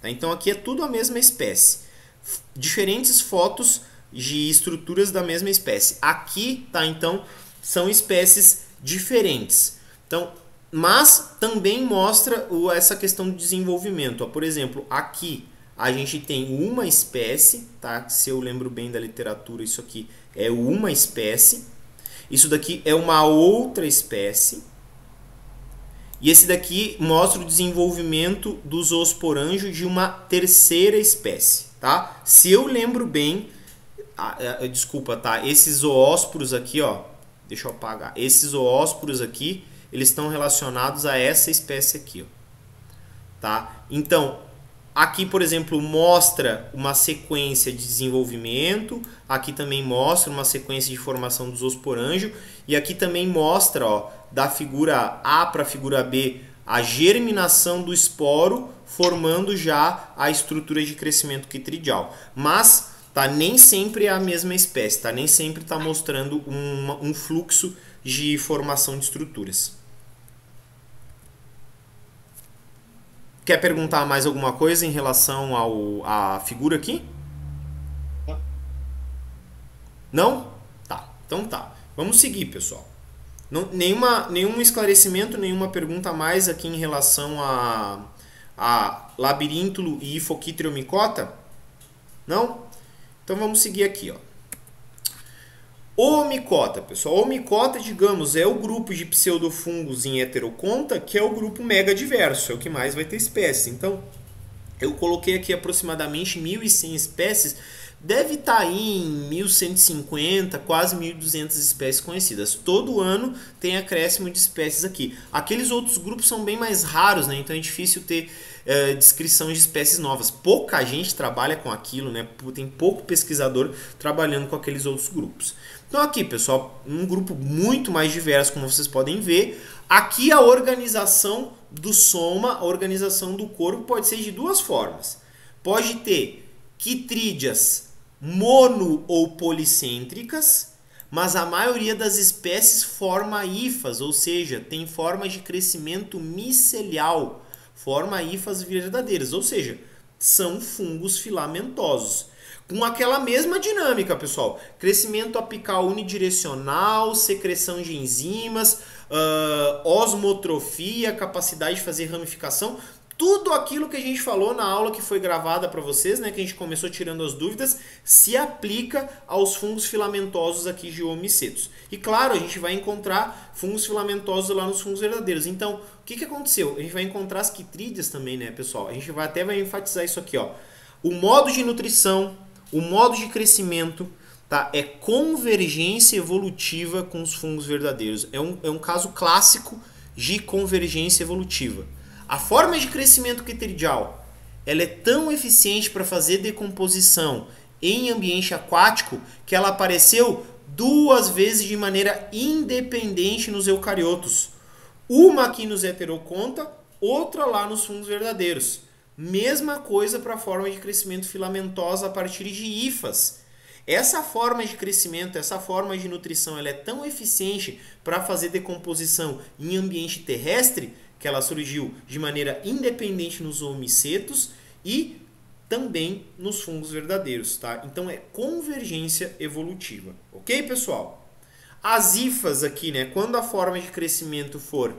Tá? Então aqui é tudo a mesma espécie. Diferentes fotos de estruturas da mesma espécie. Aqui, tá? Então, são espécies diferentes. Então, mas também mostra essa questão do desenvolvimento. Ó, por exemplo, aqui a gente tem uma espécie, tá? Se eu lembro bem da literatura, isso aqui é uma espécie. Isso daqui é uma outra espécie. E esse daqui mostra o desenvolvimento do zoosporanjo de uma terceira espécie, tá? Se eu lembro bem, desculpa, tá? Esses zoósporos aqui, ó, deixa eu apagar. Esses zoósporos aqui, eles estão relacionados a essa espécie aqui, ó, tá? Então, aqui, por exemplo, mostra uma sequência de desenvolvimento. Aqui também mostra uma sequência de formação do zoosporanjo. E aqui também mostra, ó, da figura A para a figura B, a germinação do esporo, formando já a estrutura de crescimento quitridial. Mas tá, nem sempre é a mesma espécie, tá? Nem sempre está mostrando um fluxo de formação de estruturas. Quer perguntar mais alguma coisa em relação à figura aqui? Não? Tá, então tá. Vamos seguir, pessoal. Nenhum esclarecimento, nenhuma pergunta a mais aqui em relação a labiríntulo e hifoquitriomicota? Não? Então vamos seguir aqui, ó. Omicota, pessoal. Omicota, digamos, é o grupo de pseudofungos em heteroconta, que é o grupo megadiverso, é o que mais vai ter espécies. Então, eu coloquei aqui aproximadamente 1.100 espécies, deve estar aí em 1.150, quase 1.200 espécies conhecidas. Todo ano tem acréscimo de espécies aqui. Aqueles outros grupos são bem mais raros, né? Então é difícil ter descrição de espécies novas. Pouca gente trabalha com aquilo, né? Tem pouco pesquisador trabalhando com aqueles outros grupos. Então aqui, pessoal, um grupo muito mais diverso, como vocês podem ver. Aqui a organização do soma, a organização do corpo pode ser de duas formas. Pode ter quitrídeas mono ou policêntricas, mas a maioria das espécies forma hifas, ou seja, tem forma de crescimento micelial, forma hifas verdadeiras, ou seja, são fungos filamentosos. Com aquela mesma dinâmica, pessoal. Crescimento apical unidirecional, secreção de enzimas, osmotrofia, capacidade de fazer ramificação. Tudo aquilo que a gente falou na aula que foi gravada para vocês, né, que a gente começou tirando as dúvidas, se aplica aos fungos filamentosos aqui de oomycetos. E claro, a gente vai encontrar fungos filamentosos lá nos fungos verdadeiros. Então, o que aconteceu? A gente vai encontrar as quitrídeas também, né, pessoal? A gente vai enfatizar isso aqui, ó. O modo de nutrição, o modo de crescimento, tá, é convergência evolutiva com os fungos verdadeiros. É um caso clássico de convergência evolutiva. A forma de crescimento quitridial, ela é tão eficiente para fazer decomposição em ambiente aquático que ela apareceu 2 vezes de maneira independente nos eucariotos. Uma aqui nos heteroconta, outra lá nos fungos verdadeiros. Mesma coisa para a forma de crescimento filamentosa a partir de hifas. Essa forma de crescimento, essa forma de nutrição, ela é tão eficiente para fazer decomposição em ambiente terrestre que ela surgiu de maneira independente nos zoomicetos e também nos fungos verdadeiros, tá? Então é convergência evolutiva, ok, pessoal? As hifas aqui, né? Quando a forma de crescimento for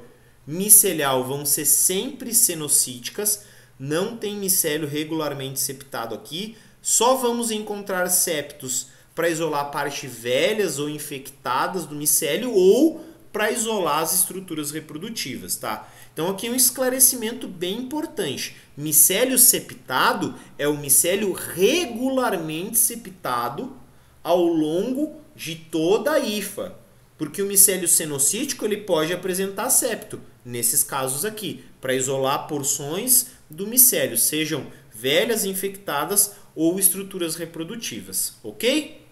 micelial, vão ser sempre cenocíticas, não tem micélio regularmente septado aqui, só vamos encontrar septos para isolar partes velhas ou infectadas do micélio ou para isolar as estruturas reprodutivas, tá? Então aqui um esclarecimento bem importante. Micélio septado é o micélio regularmente septado ao longo de toda a hifa, porque o micélio cenocítico ele pode apresentar septo, nesses casos aqui, para isolar porções do micélio, sejam velhas, infectadas ou estruturas reprodutivas, ok?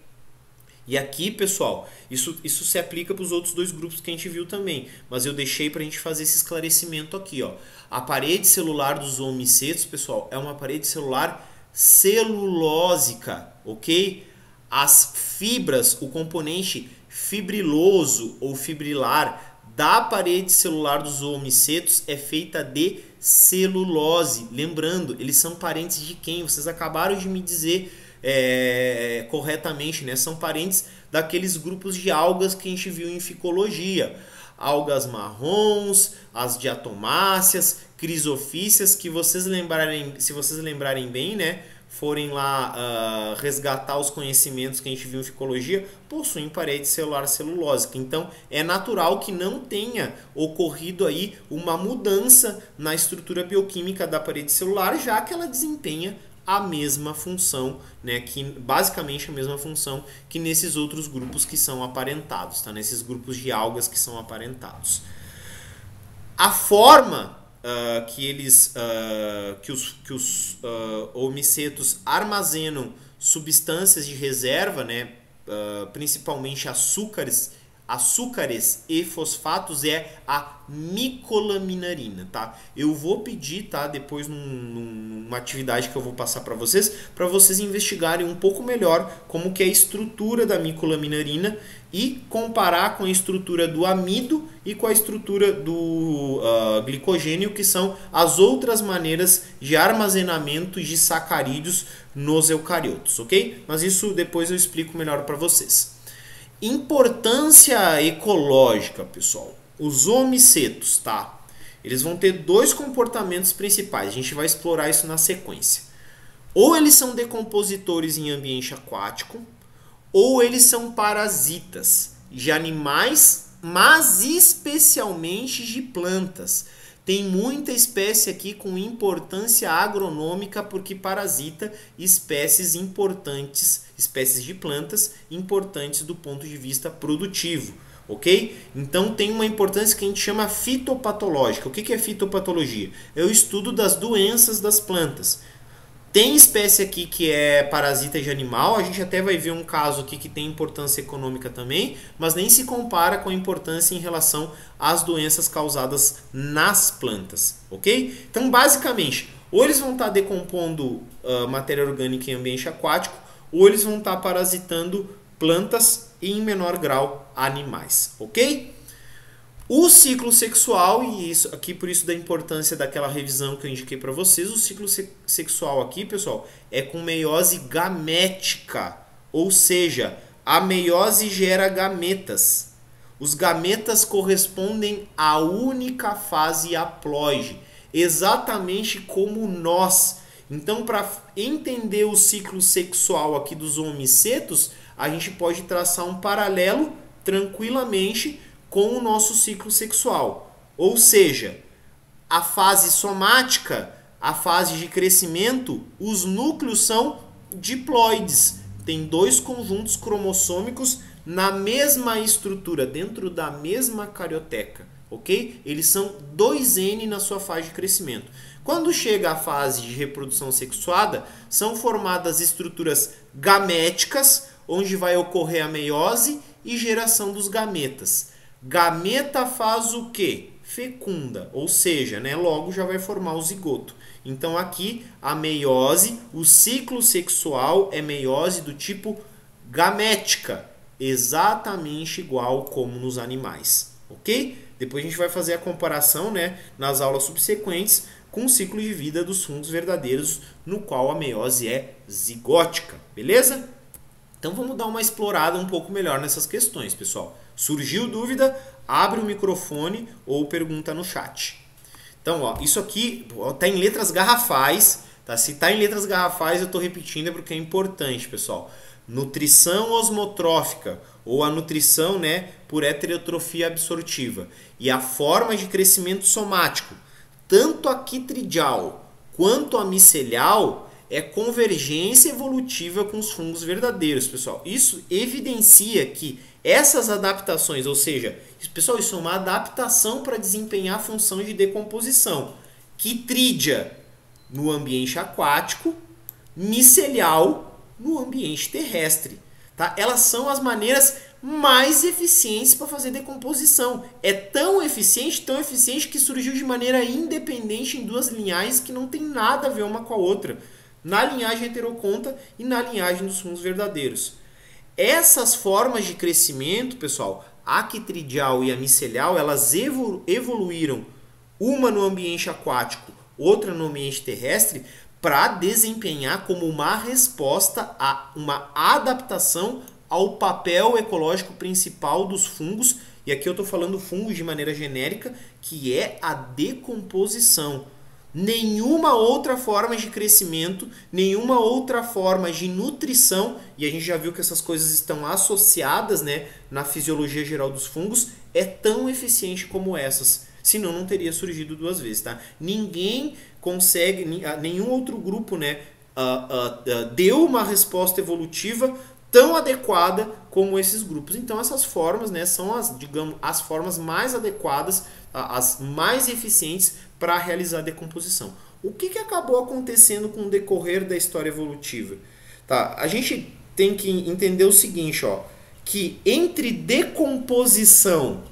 E aqui, pessoal, isso se aplica para os outros dois grupos que a gente viu também, mas eu deixei para a gente fazer esse esclarecimento aqui, ó. A parede celular dos zoomicetos, pessoal, é uma parede celular celulósica, ok? As fibras, o componente fibriloso ou fibrilar da parede celular dos zoomicetos é feita de celulose. Lembrando, eles são parentes de quem? Vocês acabaram de me dizer corretamente, né? São parentes daqueles grupos de algas que a gente viu em ficologia. Algas marrons, as diatomáceas, crisofíceas, que vocês lembrarem, se vocês lembrarem bem, né? Forem lá resgatar os conhecimentos que a gente viu em ficologia, possuem parede celular celulósica. Então, é natural que não tenha ocorrido aí uma mudança na estrutura bioquímica da parede celular, já que ela desempenha a mesma função, né, que basicamente a mesma função que nesses outros grupos que são aparentados, tá? Nesses grupos de algas que são aparentados. A forma que os omicetos armazenam substâncias de reserva, né, principalmente açúcares e fosfatos, é a micolaminarina, tá? Eu vou pedir, tá, depois numa atividade que eu vou passar para vocês investigarem um pouco melhor como que é a estrutura da micolaminarina e comparar com a estrutura do amido e com a estrutura do glicogênio, que são as outras maneiras de armazenamento de sacarídeos nos eucariotos, ok? Mas isso depois eu explico melhor para vocês. Importância ecológica, pessoal. Os omicetos, tá? Eles vão ter dois comportamentos principais. A gente vai explorar isso na sequência. Ou eles são decompositores em ambiente aquático, ou eles são parasitas de animais, mas especialmente de plantas. Tem muita espécie aqui com importância agronômica porque parasita espécies importantes, espécies de plantas importantes do ponto de vista produtivo, ok? Então tem uma importância que a gente chama fitopatológica. O que é fitopatologia? É o estudo das doenças das plantas. Tem espécie aqui que é parasita de animal, a gente até vai ver um caso aqui que tem importância econômica também, mas nem se compara com a importância em relação às doenças causadas nas plantas, ok? Então, basicamente, ou eles vão estar decompondo matéria orgânica em ambiente aquático, ou eles vão estar parasitando plantas e, em menor grau, animais, ok? O ciclo sexual, e isso aqui por isso da importância daquela revisão que eu indiquei para vocês, o ciclo sexual aqui, pessoal, é com meiose gamética, ou seja, a meiose gera gametas. Os gametas correspondem à única fase haploide, exatamente como nós. Então, para entender o ciclo sexual aqui dos omicetos, a gente pode traçar um paralelo tranquilamente com o nosso ciclo sexual. Ou seja, a fase somática, a fase de crescimento, os núcleos são diploides. Tem dois conjuntos cromossômicos na mesma estrutura, dentro da mesma carioteca, ok? Eles são 2N na sua fase de crescimento. Quando chega a fase de reprodução sexuada, são formadas estruturas gaméticas, onde vai ocorrer a meiose e geração dos gametas. Gameta faz o quê? Fecunda, ou seja, né, logo já vai formar o zigoto. Então aqui a meiose, o ciclo sexual é meiose do tipo gamética, exatamente igual como nos animais, ok? Depois a gente vai fazer a comparação, né, nas aulas subsequentes com o ciclo de vida dos fungos verdadeiros, no qual a meiose é zigótica, beleza? Então vamos dar uma explorada um pouco melhor nessas questões, pessoal. Surgiu dúvida? Abre o microfone ou pergunta no chat. Então, ó, isso aqui está em letras garrafais, tá? Se está em letras garrafais, eu estou repetindo porque é importante, pessoal. Nutrição osmotrófica, ou a nutrição, né, por heterotrofia absortiva. E a forma de crescimento somático, tanto a quitridial quanto a micelial, é convergência evolutiva com os fungos verdadeiros, pessoal. Isso evidencia que essas adaptações, ou seja, pessoal, isso é uma adaptação para desempenhar a função de decomposição. Quitrídia no ambiente aquático, micelial no ambiente terrestre. Tá? Elas são as maneiras mais eficientes para fazer decomposição. É tão eficiente que surgiu de maneira independente em duas linhagens que não tem nada a ver uma com a outra. Na linhagem heteroconta e na linhagem dos fungos verdadeiros. Essas formas de crescimento, pessoal, a quitridial e a micelial, elas evoluíram, uma no ambiente aquático, outra no ambiente terrestre, para desempenhar como uma resposta a uma adaptação ao papel ecológico principal dos fungos, e aqui eu estou falando fungos de maneira genérica, que é a decomposição. Nenhuma outra forma de crescimento, nenhuma outra forma de nutrição, e a gente já viu que essas coisas estão associadas, né, na fisiologia geral dos fungos, é tão eficiente como essas. Senão não teria surgido duas vezes, tá? Ninguém consegue, nenhum outro grupo, né, deu uma resposta evolutiva tão adequada como esses grupos. Então essas formas, né, são as formas mais adequadas, as mais eficientes para realizar a decomposição. O que acabou acontecendo com o decorrer da história evolutiva? Tá, a gente tem que entender o seguinte, ó, que entre decomposição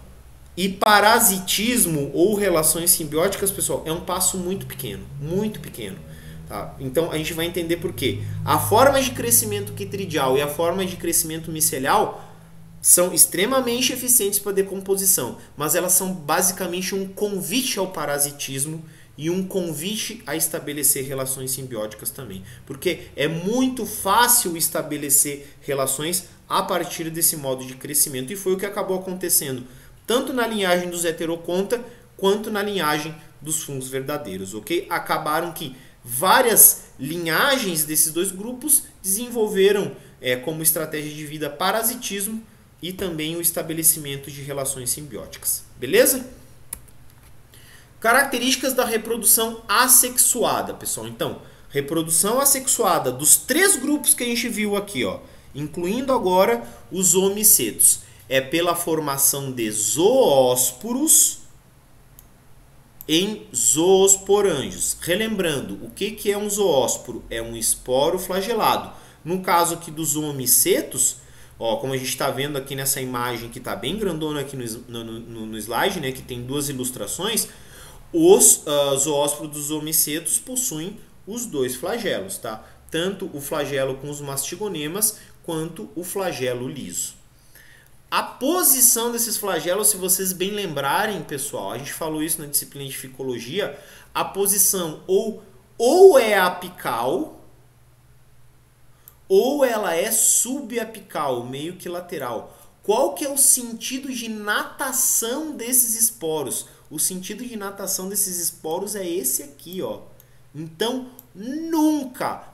e parasitismo ou relações simbióticas, pessoal, é um passo muito pequeno, muito pequeno. Tá? Então a gente vai entender por quê. A forma de crescimento quitridial e a forma de crescimento micelial são extremamente eficientes para decomposição, mas elas são basicamente um convite ao parasitismo e um convite a estabelecer relações simbióticas também. Porque é muito fácil estabelecer relações a partir desse modo de crescimento, e foi o que acabou acontecendo tanto na linhagem dos heteroconta quanto na linhagem dos fungos verdadeiros, ok? Acabaram que várias linhagens desses dois grupos desenvolveram como estratégia de vida parasitismo e também o estabelecimento de relações simbióticas. Beleza? Características da reprodução assexuada, pessoal. Então, reprodução assexuada dos três grupos que a gente viu aqui, ó, incluindo agora os homicetos, é pela formação de zoósporos em zoosporângios. Relembrando, o que é um zoósporo? É um esporo flagelado. No caso aqui dos homicetos, ó, como a gente está vendo aqui nessa imagem que está bem grandona aqui no slide, né, que tem duas ilustrações, os zoósporos dos homicetos possuem os dois flagelos, tá? Tanto o flagelo com os mastigonemas quanto o flagelo liso. A posição desses flagelos, se vocês bem lembrarem, pessoal, a gente falou isso na disciplina de ficologia, a posição ou é apical ou ela é subapical, meio que lateral. Qual que é o sentido de natação desses esporos? O sentido de natação desses esporos é esse aqui, ó. Então, nunca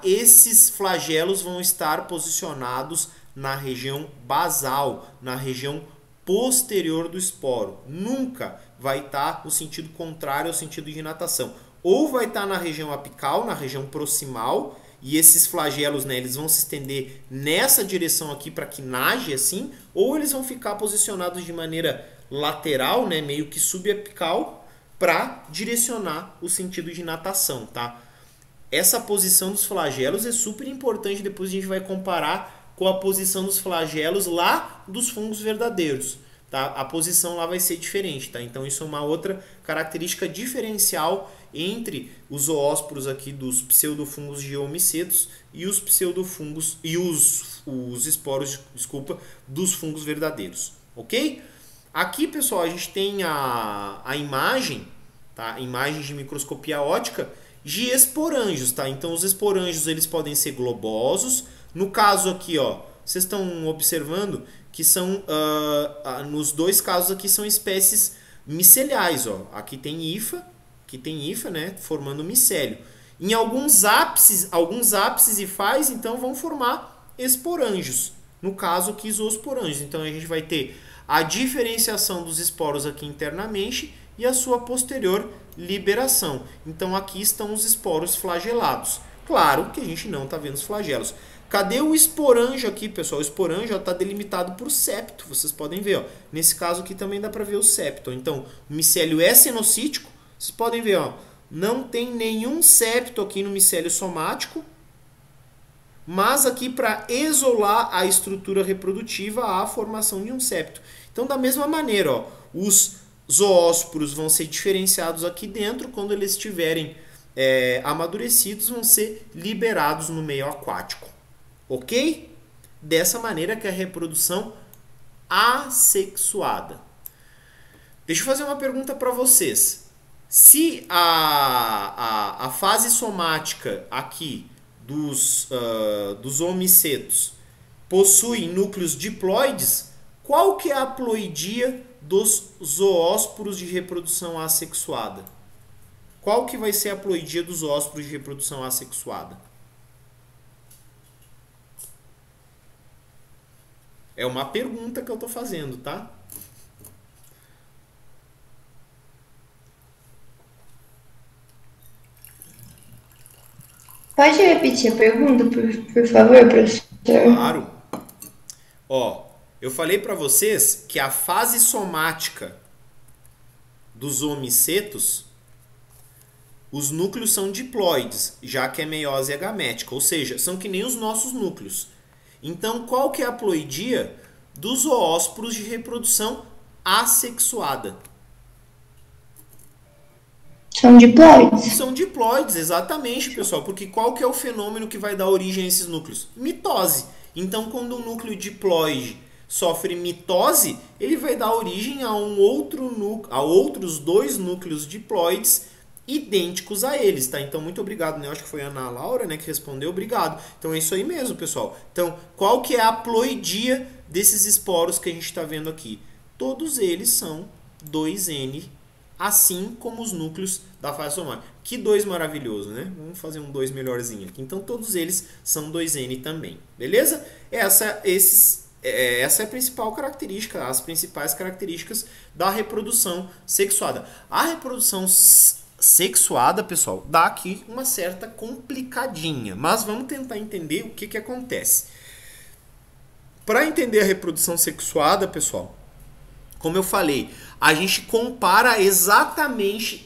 esses flagelos vão estar posicionados na região basal, na região posterior do esporo. Nunca vai estar no sentido contrário ao sentido de natação. Ou vai estar na região apical, na região proximal, e esses flagelos, né, eles vão se estender nessa direção aqui para que nage assim, ou eles vão ficar posicionados de maneira lateral, né, meio que subapical, para direcionar o sentido de natação, tá? Essa posição dos flagelos é super importante, depois a gente vai comparar com a posição dos flagelos lá dos fungos verdadeiros, tá? A posição lá vai ser diferente, tá? Então isso é uma outra característica diferencial entre os zoósporos aqui dos pseudofungos geomicetos e os pseudofungos e os esporos, desculpa, dos fungos verdadeiros, ok? Aqui, pessoal, a gente tem a imagem, tá? Imagem de microscopia óptica de esporângios, tá? Então, os esporângios eles podem ser globosos. No caso aqui, ó, vocês estão observando que são, nos dois casos aqui são espécies miceliais, ó. Aqui tem hifa, né, formando micélio. Em alguns ápices hifais, então, vão formar esporângios. No caso aqui, zoosporângios. Então, a gente vai ter a diferenciação dos esporos aqui internamente e a sua posterior liberação. Então, aqui estão os esporos flagelados. Claro que a gente não está vendo os flagelos. Cadê o esporângio aqui, pessoal? O esporângio está delimitado por septo. Vocês podem ver, ó. Nesse caso aqui também dá para ver o septo. Então, o micélio é cenocítico. Vocês podem ver, ó. Não tem nenhum septo aqui no micélio somático. Mas aqui, para isolar a estrutura reprodutiva, há a formação de um septo. Então, da mesma maneira, ó, os zoósporos vão ser diferenciados aqui dentro. Quando eles estiverem amadurecidos, vão ser liberados no meio aquático. Ok? Dessa maneira que é a reprodução assexuada. Deixa eu fazer uma pergunta para vocês. Se a fase somática aqui dos homicetos possui núcleos diploides, qual que é a ploidia dos zoósporos de reprodução assexuada? Qual que vai ser a ploidia dos zoósporos de reprodução assexuada? É uma pergunta que eu estou fazendo, tá? Pode repetir a pergunta, por favor, professor? Claro. Ó, eu falei para vocês que a fase somática dos homicetos, os núcleos são diploides, já que é meiose agamética, ou seja, são que nem os nossos núcleos. Então, qual que é a ploidia dos zoósporos de reprodução assexuada? São diploides? São diploides, exatamente, pessoal. Porque qual que é o fenômeno que vai dar origem a esses núcleos? Mitose. Então, quando um núcleo diploide sofre mitose, ele vai dar origem a outros dois núcleos diploides idênticos a eles, tá? Então, muito obrigado, né? Acho que foi a Ana Laura, né, que respondeu. Obrigado. Então, é isso aí mesmo, pessoal. Então, qual que é a ploidia desses esporos que a gente está vendo aqui? Todos eles são 2N, assim como os núcleos da fase somática. Que 2 maravilhoso, né? Vamos fazer um 2 melhorzinho aqui. Então, todos eles são 2N também. Beleza? Essa é a principal característica, as principais características da reprodução sexuada. A reprodução sexuada, pessoal, dá aqui uma certa complicadinha, mas vamos tentar entender o que acontece. Para entender a reprodução sexuada, pessoal, como eu falei, a gente compara exatamente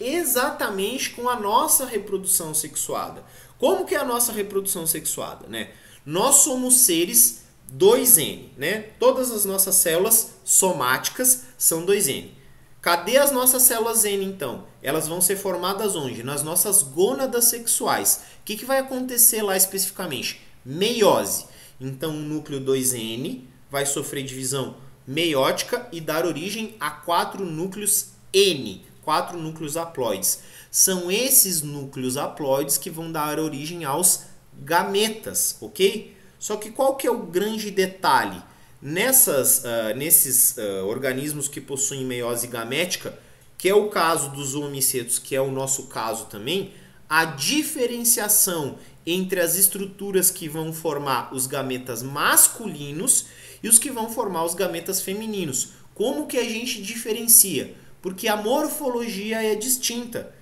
com a nossa reprodução sexuada. Como que é a nossa reprodução sexuada, né? Nós somos seres 2N, né? Todas as nossas células somáticas são 2N. Cadê as nossas células N, então? Elas vão ser formadas onde? Nas nossas gônadas sexuais. O que vai acontecer lá especificamente? Meiose. Então, o núcleo 2N vai sofrer divisão meiótica e dar origem a 4 núcleos N, 4 núcleos haploides. São esses núcleos haploides que vão dar origem aos gametas, ok? Só que qual que é o grande detalhe? Nesses organismos que possuem meiose gamética, que é o caso dos homicetos, que é o nosso caso também, a diferenciação entre as estruturas que vão formar os gametas masculinos e os que vão formar os gametas femininos. Como que a gente diferencia? Porque a morfologia é distinta,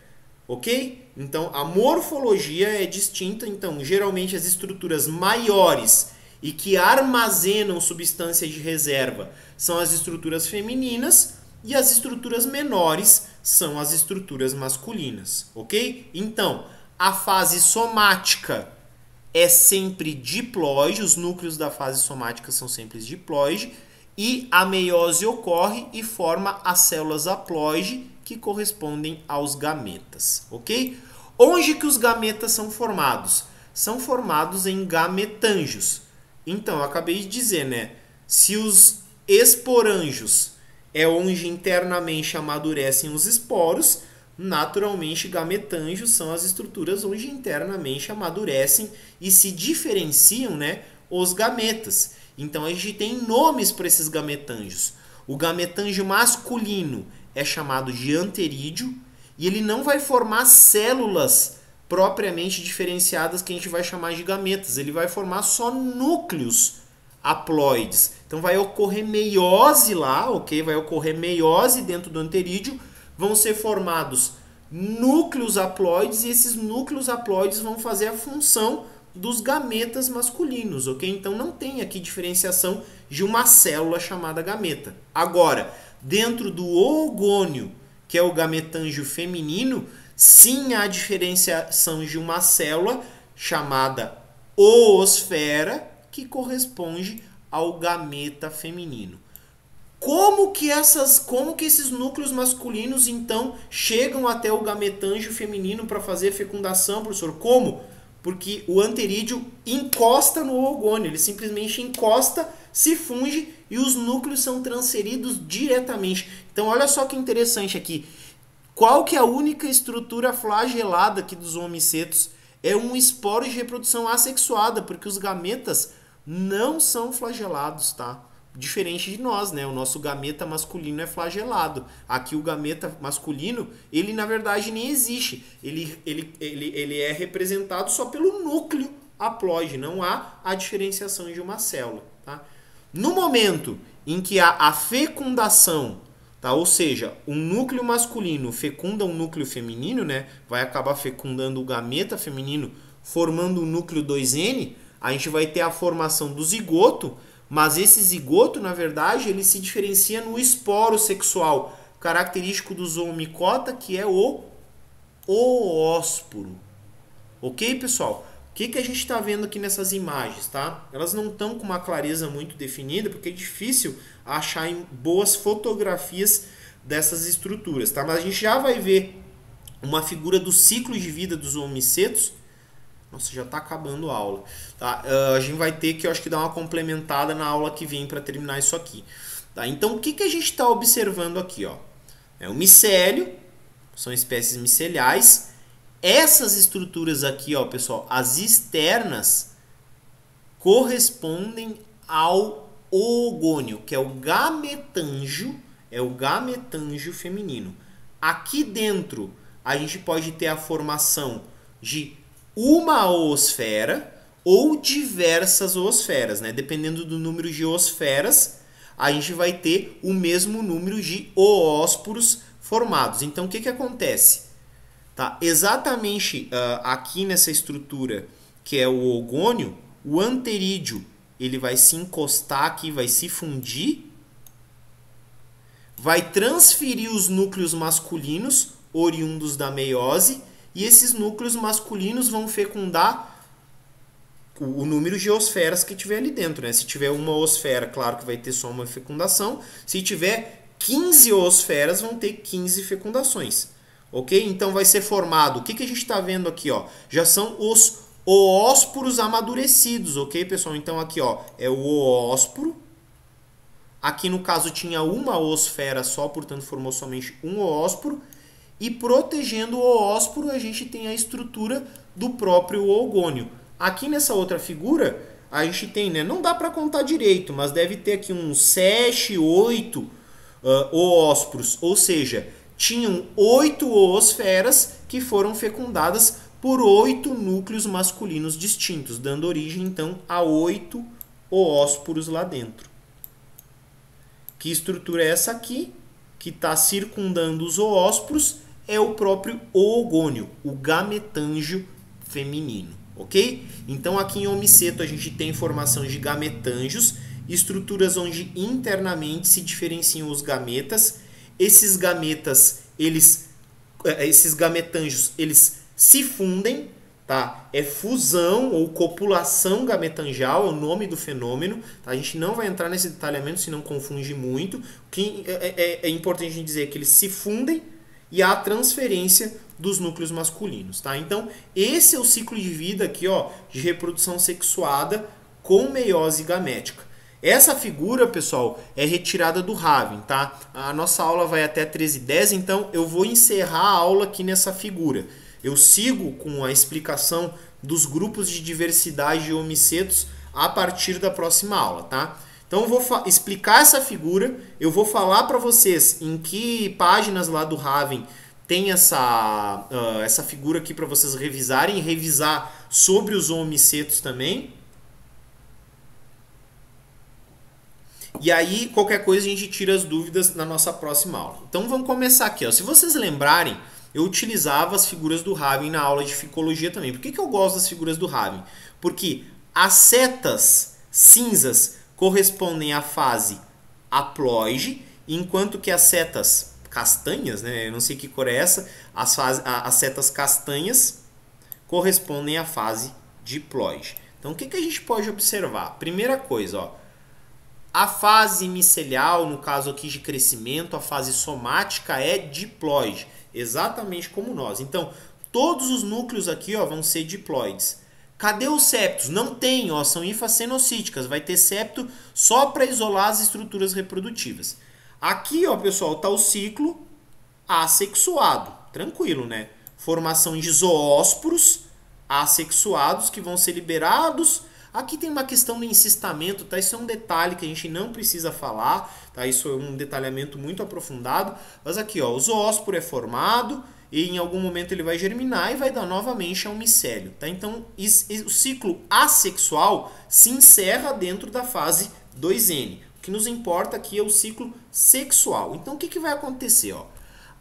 ok? Então, a morfologia é distinta, então, geralmente as estruturas maiores e que armazenam substância de reserva são as estruturas femininas e as estruturas menores são as estruturas masculinas, ok? Então, a fase somática é sempre diploide, os núcleos da fase somática são sempre diploide, e a meiose ocorre e forma as células haploide, que correspondem aos gametas, ok? Onde que os gametas são formados? São formados em gametângios. Então, eu acabei de dizer, né? Se os esporângios é onde internamente amadurecem os esporos, naturalmente gametângios são as estruturas onde internamente amadurecem e se diferenciam, né, os gametas. Então, a gente tem nomes para esses gametângios. O gametângio masculino é chamado de anterídeo e ele não vai formar células propriamente diferenciadas que a gente vai chamar de gametas. Ele vai formar só núcleos haploides. Então vai ocorrer meiose lá, ok? Vai ocorrer meiose dentro do anterídeo. Vão ser formados núcleos haploides e esses núcleos haploides vão fazer a função dos gametas masculinos, ok? Então não tem aqui diferenciação de uma célula chamada gameta. Agora, dentro do oogônio, que é o gametângio feminino, sim há diferenciação de uma célula chamada oosfera, que corresponde ao gameta feminino. Como que esses núcleos masculinos, então, chegam até o gametângio feminino para fazer fecundação, professor? Como? Porque o anterídeo encosta no oogônio, ele simplesmente encosta, se funde e os núcleos são transferidos diretamente. Então, olha só que interessante aqui. Qual que é a única estrutura flagelada aqui dos oomicetos? É um esporo de reprodução assexuada, porque os gametas não são flagelados, tá? Diferente de nós, né? O nosso gameta masculino é flagelado. Aqui o gameta masculino, ele na verdade nem existe. Ele é representado só pelo núcleo haploide. Não há a diferenciação de uma célula, tá? No momento em que há a fecundação, tá? Ou seja, um núcleo masculino fecunda um núcleo feminino, né? Vai acabar fecundando o gameta feminino, formando o núcleo 2N, a gente vai ter a formação do zigoto, mas esse zigoto, na verdade, ele se diferencia no esporo sexual, característico do zoomicota, que é o oósporo. Ok, pessoal? O que a gente está vendo aqui nessas imagens, tá? Elas não estão com uma clareza muito definida, porque é difícil achar boas fotografias dessas estruturas, tá? Mas a gente já vai ver uma figura do ciclo de vida dos oomicetos. Nossa, já está acabando a aula. Tá? A gente vai ter que, eu acho que, dar uma complementada na aula que vem para terminar isso aqui. Tá? Então, o que a gente está observando aqui? Ó? É o micélio, são espécies miceliais. Essas estruturas aqui, ó, pessoal, as externas, correspondem ao oogônio, que é o gametângio feminino. Aqui dentro, a gente pode ter a formação de uma oosfera ou diversas oosferas, né? Dependendo do número de oosferas, a gente vai ter o mesmo número de oósporos formados. Então, o que acontece? Tá? Exatamente aqui nessa estrutura, que é o oogônio, o anterídeo ele vai se encostar aqui, vai se fundir, vai transferir os núcleos masculinos oriundos da meiose, e esses núcleos masculinos vão fecundar o número de oosferas que tiver ali dentro, né? Se tiver uma oosfera, claro que vai ter só uma fecundação. Se tiver 15 oosferas, vão ter 15 fecundações. Ok? Então vai ser formado. O que a gente está vendo aqui? Ó? Já são os oósporos amadurecidos, ok, pessoal? Então aqui, ó, é o oósporo. Aqui no caso tinha uma oosfera só, portanto formou somente um oósporo. E protegendo o oósporo, a gente tem a estrutura do próprio oogônio. Aqui nessa outra figura, a gente tem, né, não dá para contar direito, mas deve ter aqui uns 7, 8 oósporos. Ou seja, tinham 8 oosferas que foram fecundadas por 8 núcleos masculinos distintos, dando origem, então, a 8 oósporos lá dentro. Que estrutura é essa aqui? Que está circundando os oósporos? É o próprio oogônio, o gametângio feminino, ok? Então aqui em omiceto a gente tem formação de gametângios, estruturas onde internamente se diferenciam os gametas. Esses gametângios, eles se fundem, tá? É fusão ou copulação gametangial, é o nome do fenômeno. Tá? A gente não vai entrar nesse detalhamento, senão confunde muito. O que é importante a gente dizer é que eles se fundem e a transferência dos núcleos masculinos, tá? Então, esse é o ciclo de vida aqui, ó, de reprodução sexuada com meiose gamética. Essa figura, pessoal, é retirada do Raven, tá? A nossa aula vai até 13h10, então eu vou encerrar a aula aqui nessa figura. Eu sigo com a explicação dos grupos de diversidade de omicetos a partir da próxima aula, tá? Então eu vou explicar essa figura, eu vou falar para vocês em que páginas lá do Raven tem essa figura aqui para vocês revisarem e revisar sobre os omicetos também. E aí, qualquer coisa, a gente tira as dúvidas na nossa próxima aula. Então, vamos começar aqui, ó. Se vocês lembrarem, eu utilizava as figuras do Raven na aula de ficologia também. Por que eu gosto das figuras do Raven? Porque as setas cinzas correspondem à fase haploide, enquanto que as setas castanhas, né, eu não sei que cor é essa, as setas castanhas correspondem à fase diploide. Então, o que a gente pode observar? Primeira coisa, ó. A fase micelial, no caso aqui de crescimento, a fase somática é diploide, exatamente como nós. Então, todos os núcleos aqui, ó, vão ser diploides. Cadê os septos? Não tem, ó, são hifacenocíticas, vai ter septo só para isolar as estruturas reprodutivas. Aqui, ó, pessoal, tá o ciclo assexuado, tranquilo, né? Formação de zoósporos assexuados que vão ser liberados. Aqui tem uma questão do encistamento, tá? Isso é um detalhe que a gente não precisa falar, tá? Isso é um detalhamento muito aprofundado. Mas aqui, ó, o zoósporo é formado e em algum momento ele vai germinar e vai dar novamente a um micélio, tá? Então, o ciclo assexual se encerra dentro da fase 2N. O que nos importa aqui é o ciclo sexual. Então, o que vai acontecer, ó?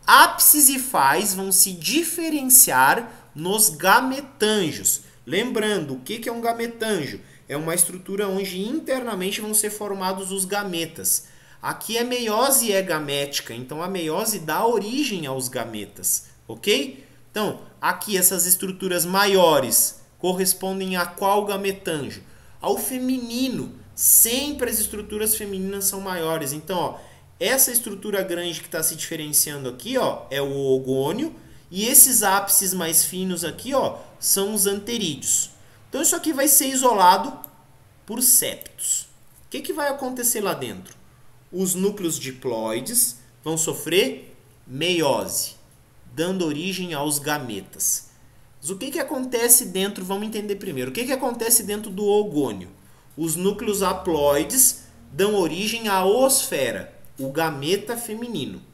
Ápices e faz vão se diferenciar nos gametângios. Lembrando, o que é um gametângio? É uma estrutura onde internamente vão ser formados os gametas. Aqui a meiose é gamética, então a meiose dá origem aos gametas, ok? Então, aqui essas estruturas maiores correspondem a qual gametângio? Ao feminino. Sempre as estruturas femininas são maiores. Então, ó, essa estrutura grande que está se diferenciando aqui, ó, é o oogônio. E esses ápices mais finos aqui, ó, são os anterídeos. Então isso aqui vai ser isolado por septos. O que vai acontecer lá dentro? Os núcleos diploides vão sofrer meiose, dando origem aos gametas. Mas o que acontece dentro? Vamos entender primeiro. O que acontece dentro do oogônio? Os núcleos haploides dão origem à oosfera, o gameta feminino.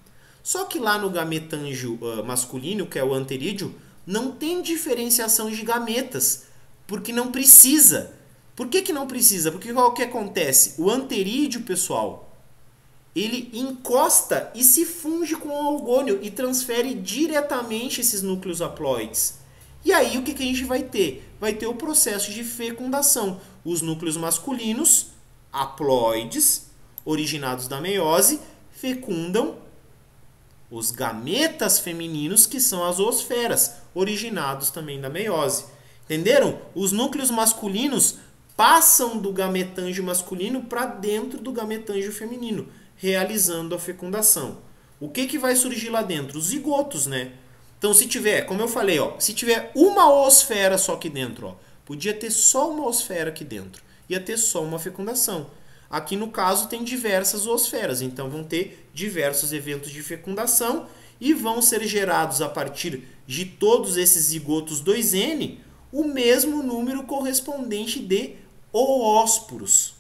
Só que lá no gametângio masculino, que é o anterídeo, não tem diferenciação de gametas, porque não precisa. Por que não precisa? Porque o que acontece? O anterídeo, pessoal, ele encosta e se funde com o oogônio e transfere diretamente esses núcleos haploides. E aí o que a gente vai ter? Vai ter o processo de fecundação. Os núcleos masculinos, haploides, originados da meiose, fecundam os gametas femininos, que são as oosferas, originados também da meiose. Entenderam? Os núcleos masculinos passam do gametângio masculino para dentro do gametângio feminino, realizando a fecundação. O que vai surgir lá dentro? Os zigotos, né? Então, se tiver, como eu falei, ó, se tiver uma oosfera só aqui dentro, ó, podia ter só uma oosfera aqui dentro, ia ter só uma fecundação. Aqui no caso tem diversas oosferas, então vão ter diversos eventos de fecundação e vão ser gerados a partir de todos esses zigotos 2N o mesmo número correspondente de oósporos.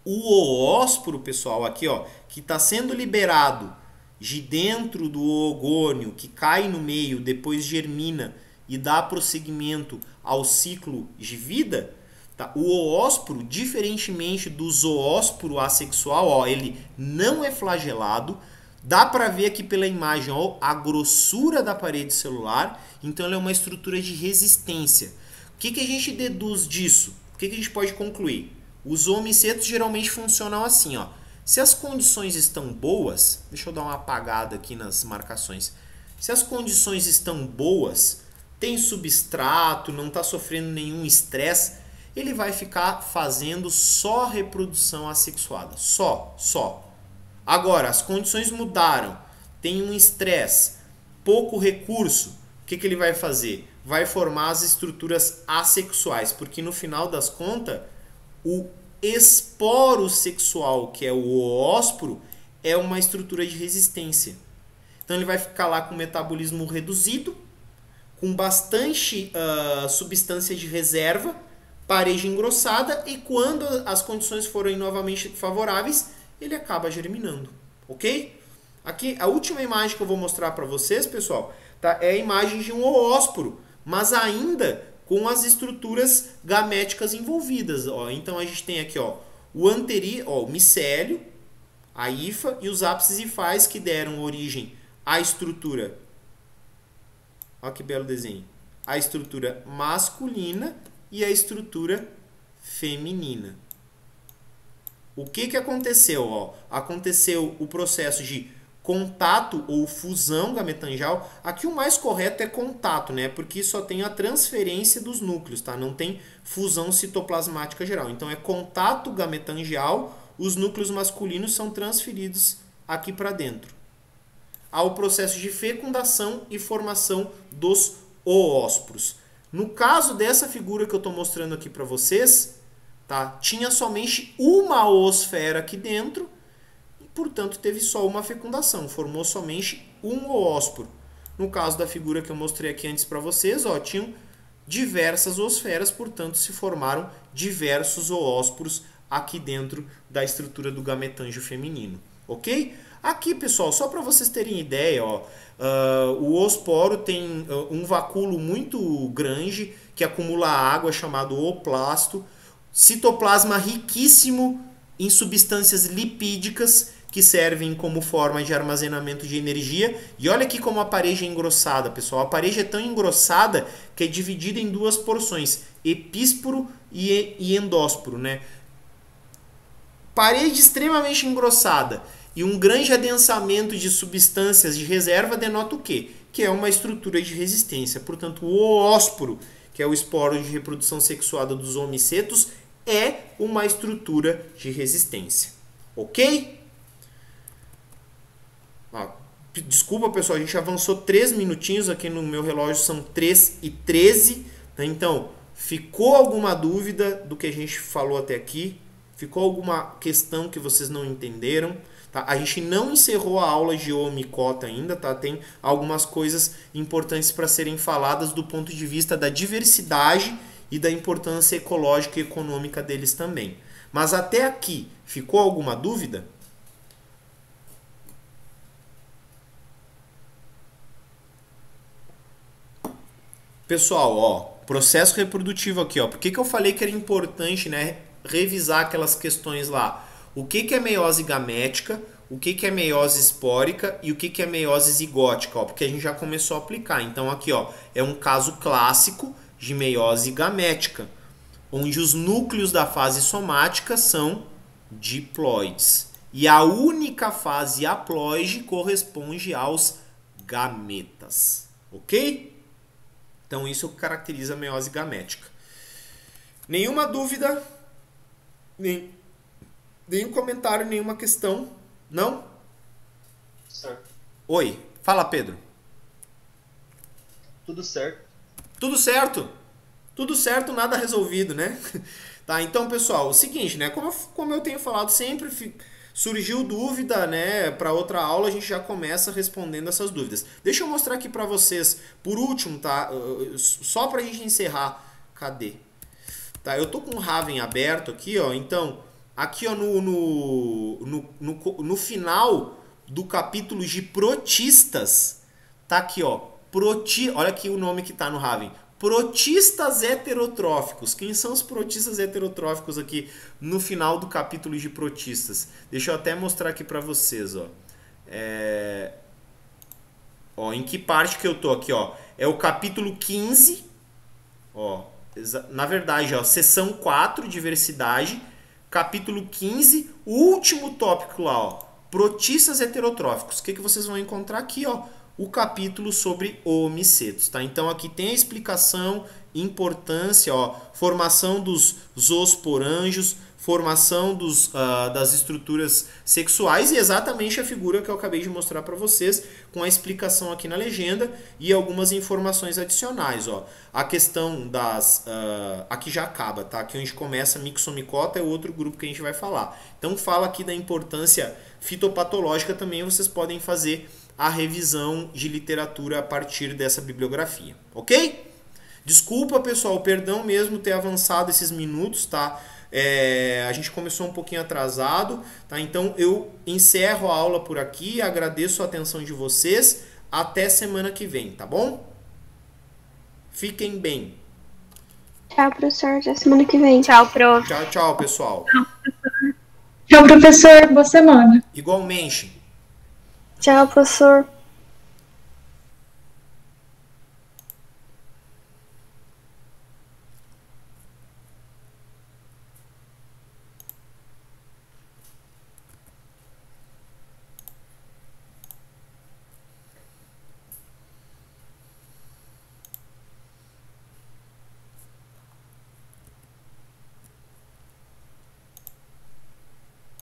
O oósporo, pessoal, aqui, ó, que está sendo liberado de dentro do oogônio, que cai no meio, depois germina e dá prosseguimento ao ciclo de vida. Tá? O oósporo, diferentemente do zoósporo assexual, ó, ele não é flagelado. Dá para ver aqui pela imagem, ó, a grossura da parede celular. Então, ela é uma estrutura de resistência. O que a gente deduz disso? O que a gente pode concluir? Os omicetos geralmente funcionam assim, ó. Se as condições estão boas, deixa eu dar uma apagada aqui nas marcações. Se as condições estão boas, tem substrato, não está sofrendo nenhum estresse, ele vai ficar fazendo só reprodução assexuada. Só. Agora, as condições mudaram, tem um estresse, pouco recurso, o que ele vai fazer? Vai formar as estruturas assexuais, porque no final das contas, o esporo sexual, que é o oósporo, é uma estrutura de resistência. Então ele vai ficar lá com metabolismo reduzido, com bastante substância de reserva, parede engrossada, e quando as condições forem novamente favoráveis, ele acaba germinando, ok? Aqui, a última imagem que eu vou mostrar para vocês, pessoal, tá, é a imagem de um oósporo, mas ainda com as estruturas gaméticas envolvidas. Ó. Então a gente tem aqui ó, o micélio, a hifa e os ápices hifais que deram origem à estrutura. Olha que belo desenho. A estrutura masculina e a estrutura feminina. O que aconteceu? Ó? Aconteceu o processo de contato ou fusão gametangial. Aqui o mais correto é contato, né? Porque só tem a transferência dos núcleos, tá? Não tem fusão citoplasmática geral. Então é contato gametangial, os núcleos masculinos são transferidos aqui para dentro. Há o processo de fecundação e formação dos oósporos. No caso dessa figura que eu estou mostrando aqui para vocês, tá? Tinha somente uma oosfera aqui dentro, portanto, teve só uma fecundação, formou somente um oósporo. No caso da figura que eu mostrei aqui antes para vocês, ó, tinham diversas oosferas, portanto, se formaram diversos oósporos aqui dentro da estrutura do gametângio feminino, ok? Aqui, pessoal, só para vocês terem ideia, ó, o oosporo tem um vacúolo muito grande que acumula água, chamado ooplasto, citoplasma riquíssimo em substâncias lipídicas, que servem como forma de armazenamento de energia. E olha aqui como a parede é engrossada, pessoal. A parede é tão engrossada que é dividida em duas porções, epísporo e endósporo, né? Parede extremamente engrossada e um grande adensamento de substâncias de reserva denota o quê? Que é uma estrutura de resistência. Portanto, o oósporo, que é o esporo de reprodução sexuada dos omicetos, é uma estrutura de resistência. Ok? Desculpa, pessoal, a gente avançou 3 minutinhos, aqui no meu relógio são 3h13, né? Então, ficou alguma dúvida do que a gente falou até aqui? Ficou alguma questão que vocês não entenderam? Tá? A gente não encerrou a aula de oomicota ainda, tá? Tem algumas coisas importantes para serem faladas do ponto de vista da diversidade e da importância ecológica e econômica deles também. Mas até aqui, ficou alguma dúvida? Pessoal, ó, processo reprodutivo aqui, ó. Por que eu falei que era importante, né, revisar aquelas questões lá? O que é meiose gamética, o que é meiose espórica e o que é meiose zigótica, ó, porque a gente já começou a aplicar. Então aqui, ó, é um caso clássico de meiose gamética, onde os núcleos da fase somática são diploides. E a única fase haploide corresponde aos gametas, ok? Então, isso caracteriza a meiose gamética. Nenhuma dúvida? Nenhum comentário, nenhuma questão? Não? Certo. Oi, fala, Pedro. Tudo certo. Tudo certo? Tudo certo, nada resolvido, né? Tá, então, pessoal, o seguinte, né? Como eu tenho falado sempre, surgiu dúvida, né? Para outra aula a gente já começa respondendo essas dúvidas. Deixa eu mostrar aqui para vocês, por último, tá? Só para a gente encerrar. Cadê? Tá, eu tô com o Raven aberto aqui, ó. Então, aqui ó, no final do capítulo de protistas, tá aqui, ó. Olha aqui o nome que tá no Raven. Protistas heterotróficos. Quem são os protistas heterotróficos aqui no final do capítulo de protistas? Deixa eu até mostrar aqui para vocês, ó. Ó, em que parte que eu tô aqui, ó? É o capítulo 15, ó. Na verdade, ó, seção 4, diversidade, capítulo 15, o último tópico lá, ó. Protistas heterotróficos. O que vocês vão encontrar aqui, ó? O capítulo sobre omicetos, tá? Então aqui tem a explicação importância, ó, formação dos zoosporângios, formação das estruturas sexuais e exatamente a figura que eu acabei de mostrar para vocês com a explicação aqui na legenda e algumas informações adicionais. Ó. A questão das... aqui já acaba, tá? Aqui onde começa a mixomicota é outro grupo que a gente vai falar. Então fala aqui da importância fitopatológica também, vocês podem fazer a revisão de literatura a partir dessa bibliografia, ok? Desculpa, pessoal, perdão mesmo ter avançado esses minutos, tá? A gente começou um pouquinho atrasado, tá? Então eu encerro a aula por aqui, agradeço a atenção de vocês, até semana que vem, tá bom? Fiquem bem. Tchau, professor, até semana que vem. Tchau, prof. Tchau, tchau, pessoal. Tchau, professor, boa semana. Igualmente. Tchau, professor.